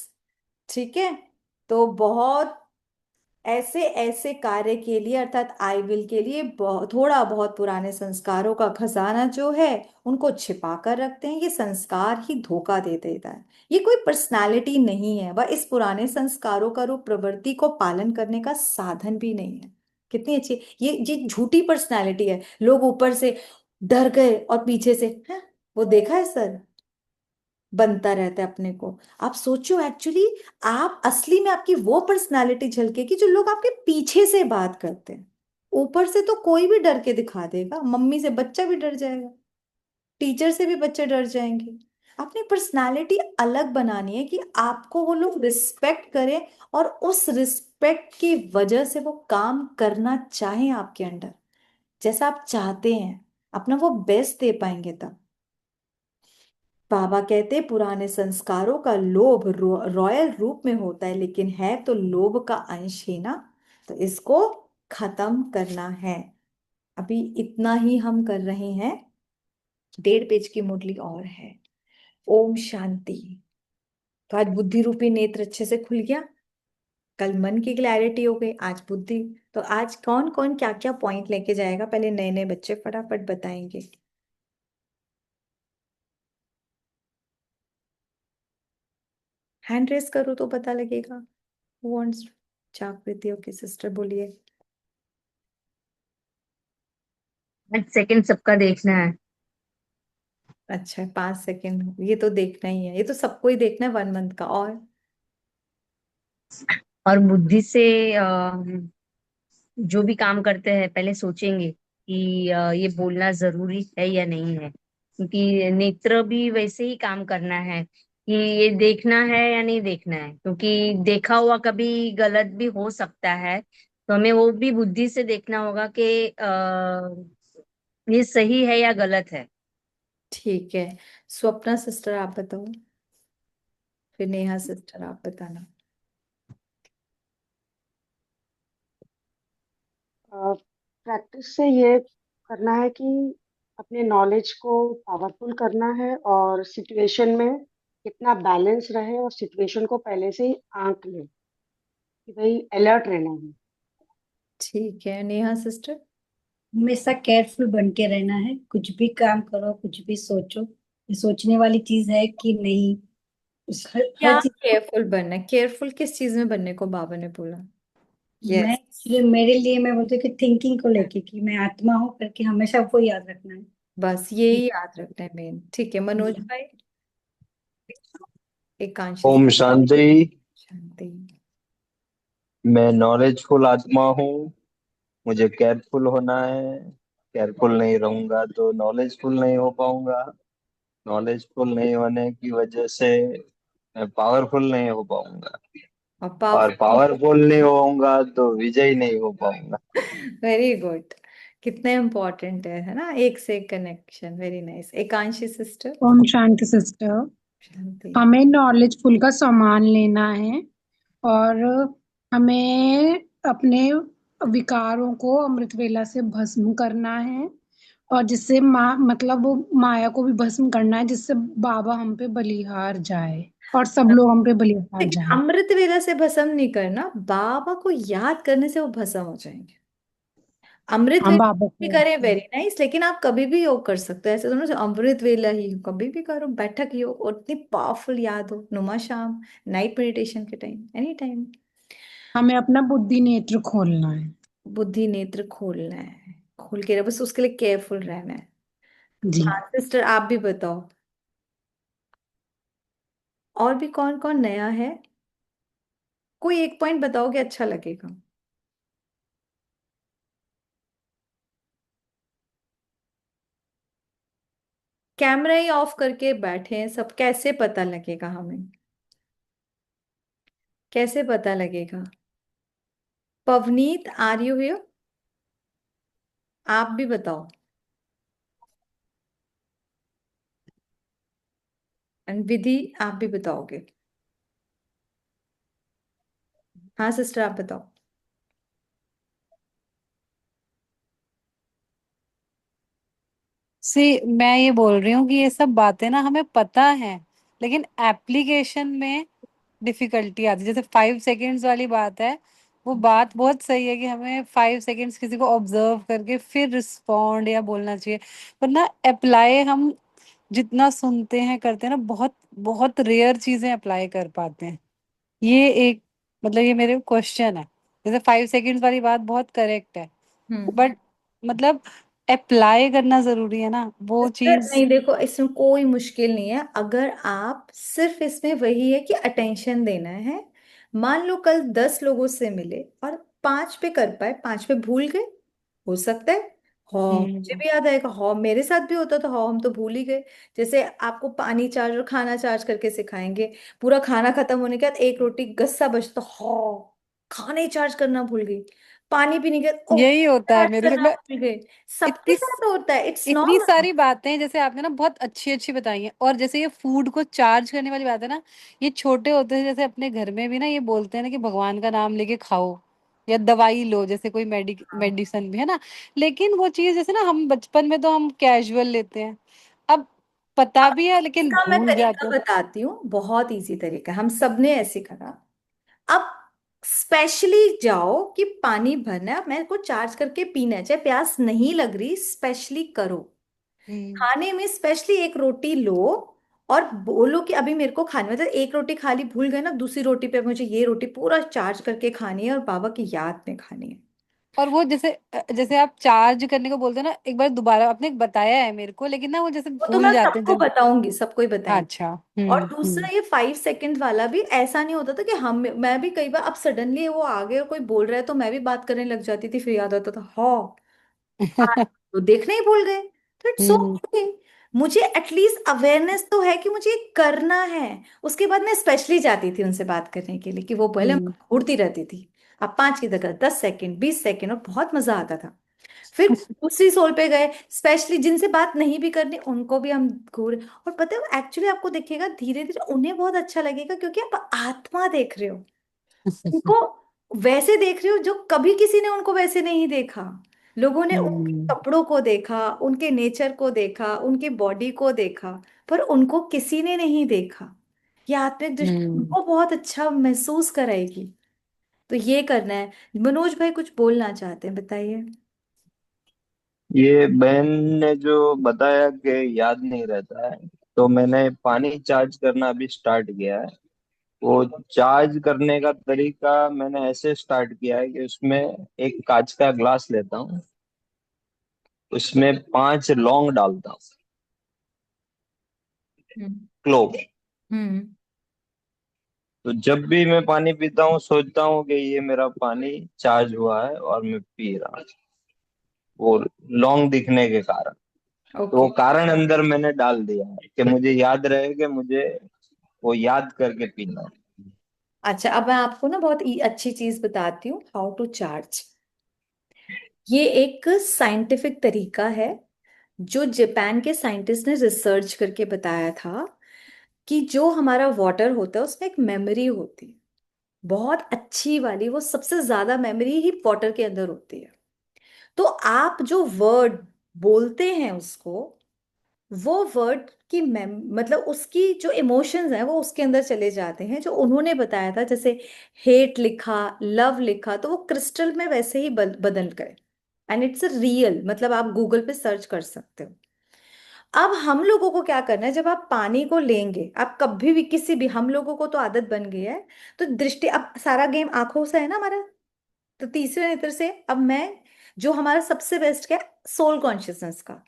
ठीक है? तो बहुत ऐसे ऐसे कार्य के लिए अर्थात आई विल के लिए थोड़ा बहुत पुराने संस्कारों का खजाना जो है उनको छिपा कर रखते हैं। ये संस्कार ही धोखा दे देता है। ये कोई पर्सनालिटी नहीं है, वह इस पुराने संस्कारों का रूप प्रवृत्ति को पालन करने का साधन भी नहीं है। कितनी अच्छी ये झूठी पर्सनालिटी है। लोग ऊपर से डर गए और पीछे से है, वो देखा है सर, बनता रहता है अपने को। आप सोचो एक्चुअली आप असली में आपकी वो पर्सनालिटी झलकेगी जो लोग आपके पीछे से बात करते हैं। ऊपर से तो कोई भी डर के दिखा देगा, मम्मी से बच्चा भी डर जाएगा, टीचर से भी बच्चे डर जाएंगे। अपनी पर्सनालिटी अलग बनानी है कि आपको वो लोग रिस्पेक्ट करें और उस रिस्पेक्ट की वजह से वो काम करना चाहें आपके अंडर, जैसा आप चाहते हैं, अपना वो बेस्ट दे पाएंगे तब। बाबा कहते पुराने संस्कारों का लोभ रॉयल रूप में होता है, लेकिन है तो लोभ का अंश ही ना, तो इसको खत्म करना है। अभी इतना ही हम कर रहे हैं, 1.5 पेज की मुरली और है। ओम शांति। तो आज बुद्धि रूपी नेत्र अच्छे से खुल गया, कल मन की क्लैरिटी हो गई, आज बुद्धि। तो आज कौन कौन क्या क्या पॉइंट लेके जाएगा, पहले नए नए बच्चे फटाफट बताएंगे। हैंड रेस करो तो पता लगेगा। वॉन्ट्स जागृति, ओके सिस्टर बोलिए। 5 सेकंड सबका देखना है। अच्छा 5 सेकेंड, ये तो देखना ही है, ये तो सबको ही देखना है 1 मंथ का। और और बुद्धि से जो भी काम करते हैं पहले सोचेंगे कि ये बोलना जरूरी है या नहीं है, क्योंकि नेत्र भी वैसे ही काम करना है कि ये देखना है या नहीं देखना है, क्योंकि देखा हुआ कभी गलत भी हो सकता है। तो हमें वो भी बुद्धि से देखना होगा कि ये सही है या गलत है। ठीक है, स्वप्ना सिस्टर आप बताओ, फिर नेहा सिस्टर आप बताना। प्रैक्टिस से ये करना है कि अपने नॉलेज को पावरफुल करना है और सिचुएशन में कितना बैलेंस रहे और सिचुएशन को पहले से ही आंक ले कि भाई अलर्ट रहना है। ठीक है नेहा सिस्टर। हमेशा केयरफुल बन के रहना है, कुछ भी काम करो, कुछ भी सोचो, ये सोचने वाली चीज है कि नहीं। हर क्या चीज को। केयरफुल बनना है? केयरफुल किस चीज में बनने को बाबा ने बोला? मैं यस, एक्चुअली मेरे लिए मैं बोलती हूँ कि थिंकिंग को लेके कि मैं आत्मा हूँ करके हमेशा वो याद रखना है। बस यही याद रखना है मेन। ठीक है मनोज भाई, एकांश ओम शांति। शांति। मैं नॉलेजफुल आत्मा हूँ, मुझे केयरफुल होना है। केयरफुल नहीं रहूंगा तो नॉलेजफुल नहीं हो पाऊंगा। नॉलेजफुल नहीं होने की वजह से मैं पावरफुल नहीं हो पाऊंगा, और और पावरफुल। पावरफुल नहीं होऊंगा तो विजयी नहीं हो पाऊंगा। वेरी गुड, कितने इम्पोर्टेंट है ना, एक से एक connection. Very nice. Ekanshi sister. ओम शांति सिस्टर। शांति। हमें नॉलेजफुल का सामान लेना है और हमें अपने विकारों को अमृत वेला से भस्म करना है और जिससे मतलब वो माया को भी भस्म करना है, जिससे बाबा हम पे बलिहार जाए और सब लोग हम पे बलिहार लेकिन जाए। अमृत वेला से भस्म नहीं करना, बाबा को याद करने से वो भस्म हो जाएंगे। अमृत हम वेला बाबा भी को याद करें, करें। वेरी नाइस, लेकिन आप कभी भी योग कर सकते हो। ऐसे दोनों से अमृत वेला ही कभी भी करो, बैठक योग, और इतनी पावरफुल याद हो, नुमा शाम, नाइट मेडिटेशन के टाइम, एनी टाइम। हमें अपना बुद्धि नेत्र खोलना है। बुद्धि नेत्र खोलना है, खोल के बस उसके लिए केयरफुल रहना है। जी। हाँ सिस्टर आप भी बताओ, और भी कौन कौन नया है? कोई एक पॉइंट बताओगे अच्छा लगेगा। कैमरा ही ऑफ करके बैठे हैं सब, कैसे पता लगेगा हमें? कैसे पता लगेगा? Pavneet are you here? आप भी बताओ। एंड विधि आप भी बताओगे? हाँ सिस्टर आप बताओ। मैं ये बोल रही हूँ कि ये सब बातें ना हमें पता है, लेकिन एप्लीकेशन में डिफिकल्टी आती है। जैसे 5 सेकेंड्स वाली बात है, वो बात बहुत सही है कि हमें 5 सेकेंड्स किसी को ऑब्जर्व करके फिर रिस्पॉन्ड या बोलना चाहिए। पर ना अप्लाई हम जितना सुनते हैं करते हैं ना, बहुत बहुत रेयर चीजें अप्लाई कर पाते हैं। ये एक, मतलब ये मेरे क्वेश्चन है। जैसे 5 सेकेंड्स वाली बात बहुत करेक्ट है, हम्म। बट मतलब अप्लाई करना जरूरी है ना वो चीज। नहीं देखो, इसमें कोई मुश्किल नहीं है अगर आप सिर्फ, इसमें वही है कि अटेंशन देना है। मान लो कल 10 लोगों से मिले और 5 पे कर पाए, 5 पे भूल गए, हो सकता है। हाँ मुझे हम्म। भी याद आएगा, हाँ मेरे साथ भी होता था, हाँ हम तो भूल ही गए। जैसे आपको पानी चार्ज और खाना चार्ज करके सिखाएंगे, पूरा खाना खत्म होने के बाद एक रोटी गस्सा बचता, हाँ खाना ही चार्ज करना भूल गई। पानी पीने के बाद ओह यही होता है चार्ज मेरे साथ। करना मैं भूल गए। सबके इतनी साथ होता है, इट्स इतनी नॉर्मल। सारी बातें जैसे आपने ना बहुत अच्छी अच्छी बताई हैं, और जैसे ये फूड को चार्ज करने वाली बात है ना, ये छोटे होते हैं जैसे अपने घर में भी ना ये बोलते हैं ना कि भगवान का नाम लेके खाओ या दवाई लो, जैसे कोई मेडिसिन भी है ना। लेकिन वो चीज जैसे ना हम बचपन में तो हम कैजुअल लेते हैं, अब पता अब भी है लेकिन इसका मैं भूल तरीका जाते हैं। बताती हूँ, बहुत इजी तरीका, हम सबने ऐसे करा। अब स्पेशली जाओ कि पानी भरना है, मेरे को चार्ज करके पीना है, चाहे प्यास नहीं लग रही, स्पेशली करो। हम्म। खाने में स्पेशली एक रोटी लो और बोलो कि अभी मेरे को खानी है, मतलब एक रोटी खाली भूल गए ना, दूसरी रोटी पे मुझे ये रोटी पूरा चार्ज करके खानी है और बाबा की याद में खानी है। और वो जैसे जैसे आप चार्ज करने को बोलते हैं ना, एक बार दोबारा आपने बताया है मेरे को, लेकिन ना वो जैसे वो तो भूल मैं जाते हैं सबको जल्दी। बताऊंगी, सबको ही बताएंगे। अच्छा। और दूसरा ये 5 सेकंड वाला भी ऐसा नहीं होता था कि हम, मैं भी कई बार, अब सडनली वो आ गए और कोई बोल रहा है तो मैं भी बात करने लग जाती थी, फिर याद आता था हाँ आज हम्म। तो देखना ही भूल गए। तो इट्स हम्म। ओके, मुझे एटलीस्ट अवेयरनेस तो है कि मुझे ये करना है। उसके बाद मैं स्पेशली जाती थी उनसे बात करने के लिए कि वो पहले हम्म। उड़ती रहती थी। अब 5 की जगह 10 सेकंड, 20 सेकंड, और बहुत मजा आता था। फिर दूसरी सोल पे गए, स्पेशली जिनसे बात नहीं भी करनी उनको भी हम घूर। और पता है एक्चुअली आपको देखिएगा धीरे धीरे उन्हें बहुत अच्छा लगेगा, क्योंकि आप आत्मा देख रहे हो उनको, वैसे देख रहे हो जो कभी किसी ने उनको वैसे नहीं देखा। लोगों ने उनके हम्म। कपड़ों को देखा, उनके नेचर को देखा, उनके बॉडी को देखा, पर उनको किसी ने नहीं देखा। ये आत्मिक दृष्टि हम्म। उनको बहुत अच्छा महसूस कराएगी। तो ये करना है। मनोज भाई कुछ बोलना चाहते हैं, बताइए। ये बहन ने जो बताया कि याद नहीं रहता है, तो मैंने पानी चार्ज करना अभी स्टार्ट किया है। वो चार्ज करने का तरीका मैंने ऐसे स्टार्ट किया है कि उसमें एक कांच का ग्लास लेता हूँ, उसमें 5 लौंग डालता हूँ, हम्म। क्लोव। हम्म। तो जब भी मैं पानी पीता हूँ सोचता हूँ कि ये मेरा पानी चार्ज हुआ है और मैं पी रहा हूँ, वो लौंग दिखने के कारण। तो वो ओके। कारण अंदर मैंने डाल दिया है कि मुझे याद रहे कि मुझे वो याद करके पीना है। अच्छा, अब मैं आपको ना बहुत अच्छी चीज बताती हूँ, हाउ टू चार्ज। ये एक साइंटिफिक तरीका है जो जापान के साइंटिस्ट ने रिसर्च करके बताया था कि जो हमारा वाटर होता है उसमें एक मेमोरी होती है, बहुत अच्छी वाली, वो सबसे ज्यादा मेमोरी ही वाटर के अंदर होती है। तो आप जो वर्ड बोलते हैं उसको, वो वर्ड की मतलब उसकी जो इमोशंस हैं वो उसके अंदर चले जाते हैं, जो उन्होंने बताया था। जैसे हेट लिखा, लव लिखा, तो वो क्रिस्टल में वैसे ही बदल गए। एंड इट्स रियल, मतलब आप गूगल पे सर्च कर सकते हो। अब हम लोगों को क्या करना है, जब आप पानी को लेंगे, आप कभी भी किसी भी, हम लोगों को तो आदत बन गई है, तो दृष्टि, अब सारा गेम आंखों से है ना हमारा, तो तीसरे नेत्र से अब मैं, जो हमारा सबसे बेस्ट क्या है, सोल कॉन्शियसनेस का।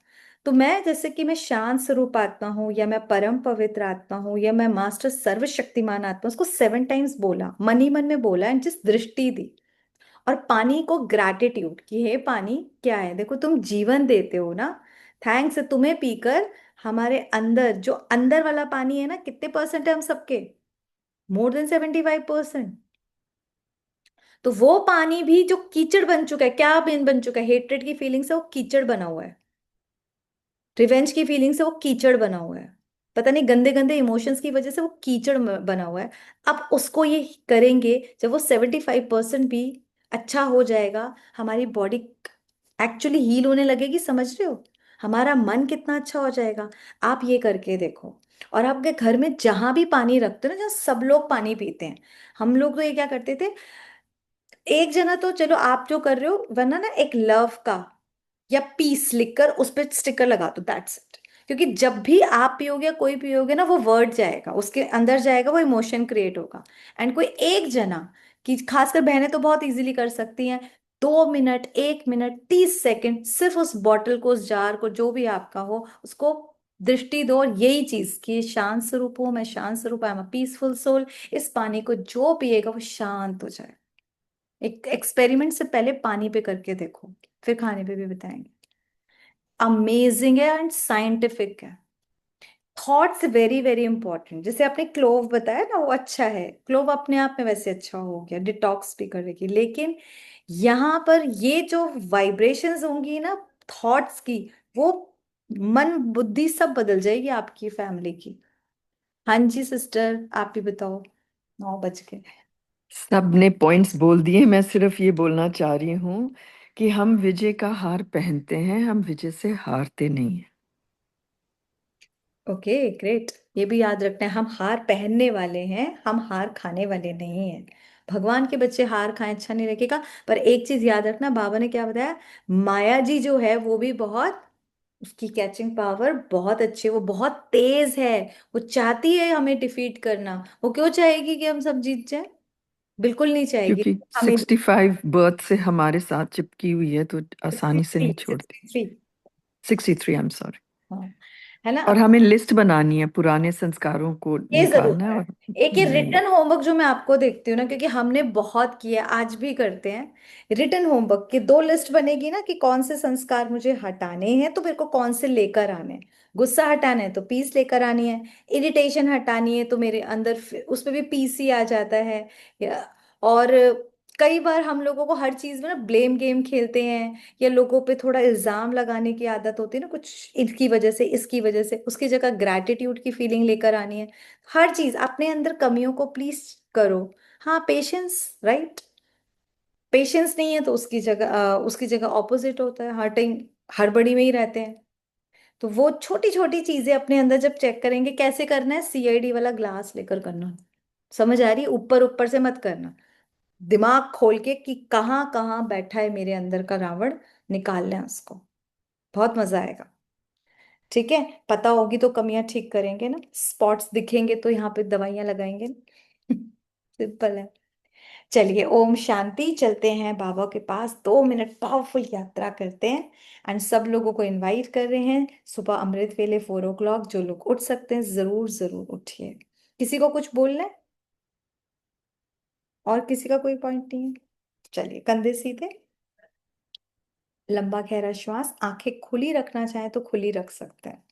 तो मैं जैसे कि मैं शांत स्वरूप आत्मा हूँ, या मैं परम पवित्र आत्मा हूँ, या मैं मास्टर सर्वशक्तिमान आत्मा, उसको 7 टाइम्स बोला, मन ही मन में बोला, एंड जिस दृष्टि दी। और पानी को ग्रैटिट्यूड कि हे पानी क्या है, देखो तुम जीवन देते हो ना, थैंक्स, तुम्हें पीकर हमारे अंदर जो अंदर वाला पानी है ना, कितने परसेंट है हम सबके, मोर देन 75%। तो वो पानी भी जो कीचड़ बन चुका है, क्या बन चुका है, हेट्रेड की फीलिंग से वो कीचड़ बना हुआ है, रिवेंज की फीलिंग से वो कीचड़ बना हुआ है, पता नहीं गंदे गंदे इमोशंस की वजह से वो कीचड़ बना हुआ है। अब उसको ये करेंगे, जब वो 75% भी अच्छा हो जाएगा, हमारी बॉडी एक्चुअली हील होने लगेगी, समझ रहे हो, हमारा मन कितना अच्छा हो जाएगा। आप ये करके देखो। और आपके घर में जहां भी पानी रखते हो ना, जहाँ सब लोग पानी पीते हैं, हम लोग तो ये क्या करते थे, एक जना तो चलो आप जो कर रहे हो, वरना ना एक लव का या पीस लिखकर उस पर स्टिकर लगा दो, दैट्स इट। क्योंकि जब भी आप पियोगे या कोई पियोगे ना, वो वर्ड जाएगा उसके अंदर, जाएगा वो इमोशन क्रिएट होगा। एंड कोई एक जना, कि खासकर बहनें तो बहुत इजीली कर सकती हैं, 2 मिनट, 1 मिनट, 30 सेकंड सिर्फ उस बॉटल को, उस जार को, जो भी आपका हो, उसको दृष्टि दो, और यही चीज कि ये शांत स्वरूप हो, मैं शांत स्वरूप, I am a peaceful soul. इस पानी को जो पिएगा वो शांत हो जाए। एक एक्सपेरिमेंट से पहले पानी पे करके देखो, फिर खाने पे भी बताएंगे। अमेजिंग है एंड साइंटिफिक है। Thoughts very very important. जैसे आपने क्लोव बताया ना, वो अच्छा है, क्लोव अपने आप में वैसे अच्छा हो गया, डिटॉक्स भी करेगी, लेकिन यहाँ पर ये जो वाइब्रेशंस होंगी ना थॉट्स की, वो मन बुद्धि सब बदल जाएगी आपकी फैमिली की। हाँ जी सिस्टर, आप भी बताओ, 9 बज गए। सबने पॉइंट्स बोल दिए, मैं सिर्फ ये बोलना चाह रही हूँ कि हम विजय का हार पहनते हैं, हम विजय से हारते नहीं हैं। ओके ग्रेट, ये भी याद रखना है, हम हार पहनने वाले हैं, हम हार खाने वाले नहीं हैं। भगवान के बच्चे हार खाएं अच्छा नहीं लगेगा। पर एक चीज याद रखना, बाबा ने क्या बताया, माया जी जो है वो भी बहुत, उसकी कैचिंग पावर बहुत अच्छी है, वो बहुत तेज है। वो चाहती है हमें डिफीट करना। वो क्यों चाहेगी कि हम सब जीत जाए? बिल्कुल नहीं चाहेगी। क्योंकि हमें 65 बर्थ से हमारे साथ चिपकी हुई है, तो आसानी से 63, नहीं छोड़ती। 63। 63, आई एम सॉरी। हाँ, है ना। और हमें लिस्ट बनानी है, पुराने संस्कारों को ये जरूर निकालना है है। और एक ये नए। रिटर्न होमवर्क जो मैं आपको देखती हूँ ना, क्योंकि हमने बहुत किया, आज भी करते हैं, रिटर्न होमवर्क की 2 लिस्ट बनेगी ना, कि कौन से संस्कार मुझे हटाने हैं तो मेरे को कौन से लेकर आने हैं। गुस्सा हटाना है तो पीस लेकर आनी है, इरिटेशन हटानी है तो मेरे अंदर उसमें भी पीस ही आ जाता है। और कई बार हम लोगों को हर चीज में ना ब्लेम गेम खेलते हैं, या लोगों पे थोड़ा इल्जाम लगाने की आदत होती है ना, कुछ इनकी वजह से, इसकी वजह से। उसकी जगह ग्रैटिट्यूड की फीलिंग लेकर आनी है। हर चीज अपने अंदर कमियों को प्लीज करो। हाँ, पेशेंस, राइट। पेशेंस नहीं है तो उसकी जगह ऑपोजिट होता है, हर्टिंग, हड़बड़ी में ही रहते हैं। तो वो छोटी छोटी चीजें अपने अंदर जब चेक करेंगे, कैसे करना है, सीआईडी वाला ग्लास लेकर करना। समझ आ रही है? ऊपर ऊपर से मत करना, दिमाग खोल के कि कहाँ कहाँ बैठा है मेरे अंदर का रावण, निकाल लें उसको। बहुत मजा आएगा। ठीक है, पता होगी तो कमियां ठीक करेंगे ना, स्पॉट्स दिखेंगे तो यहाँ पे दवाइयां लगाएंगे ना। सिंपल है। चलिए, ओम शांति, चलते हैं बाबा के पास, 2 मिनट पावरफुल यात्रा करते हैं। एंड सब लोगों को इनवाइट कर रहे हैं, सुबह अमृत वेले 4 o'clock, जो लोग उठ सकते हैं जरूर जरूर उठिए। किसी को कुछ बोलना है? और किसी का कोई पॉइंट नहीं है? चलिए, कंधे सीधे, लंबा गहरा श्वास, आंखें खुली रखना चाहें तो खुली रख सकते हैं,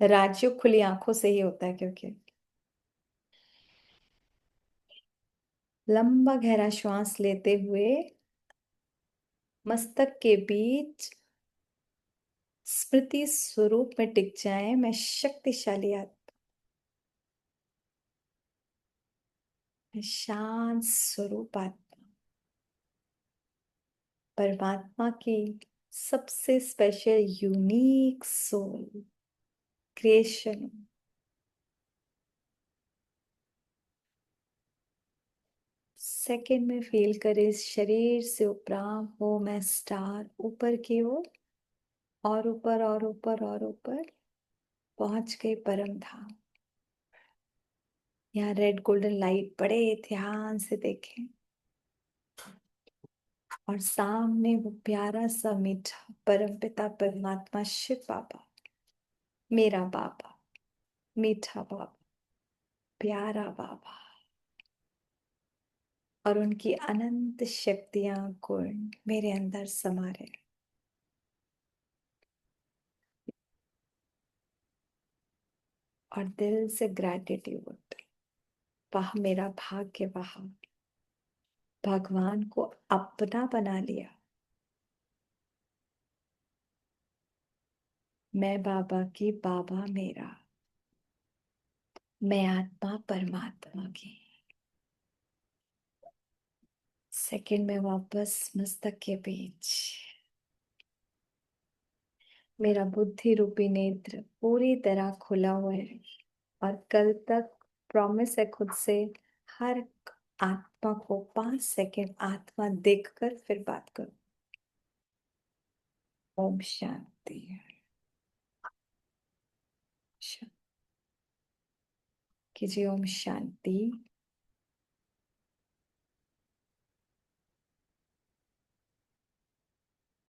राजयोग खुली आंखों से ही होता है, क्योंकि लंबा गहरा श्वास लेते हुए मस्तक के बीच स्मृति स्वरूप में टिक जाएं, मैं शक्तिशाली आत्मा, मैं शांत स्वरूप आत्मा, परमात्मा की सबसे special unique soul, creation. Second में फील करें इस शरीर से उपराम हो मैं स्टार, ऊपर की ओर, और ऊपर और ऊपर और ऊपर पहुंच गए परम धाम। यहाँ रेड गोल्डन लाइट बड़े ध्यान से देखें, और सामने वो प्यारा सा मीठा परम पिता परमात्मा शिव बाबा, मेरा बाबा, मीठा बाबा, प्यारा बाबा, और उनकी अनंत शक्तियां, गुण मेरे अंदर समा रहे। और दिल से ग्रैटिट्यूड, वाह मेरा भाग्य, वाह भगवान को अपना बना लिया। मैं बाबा की, बाबा मेरा, मैं आत्मा परमात्मा की। सेकंड में वापस मस्तक के बीच, मेरा बुद्धि रूपी नेत्र पूरी तरह खुला हुआ है, और कल तक प्रॉमिस है खुद से, हर आत्मा को 5 सेकंड आत्मा देखकर फिर बात करो। ओम शांति। कीजिए ओम शांति।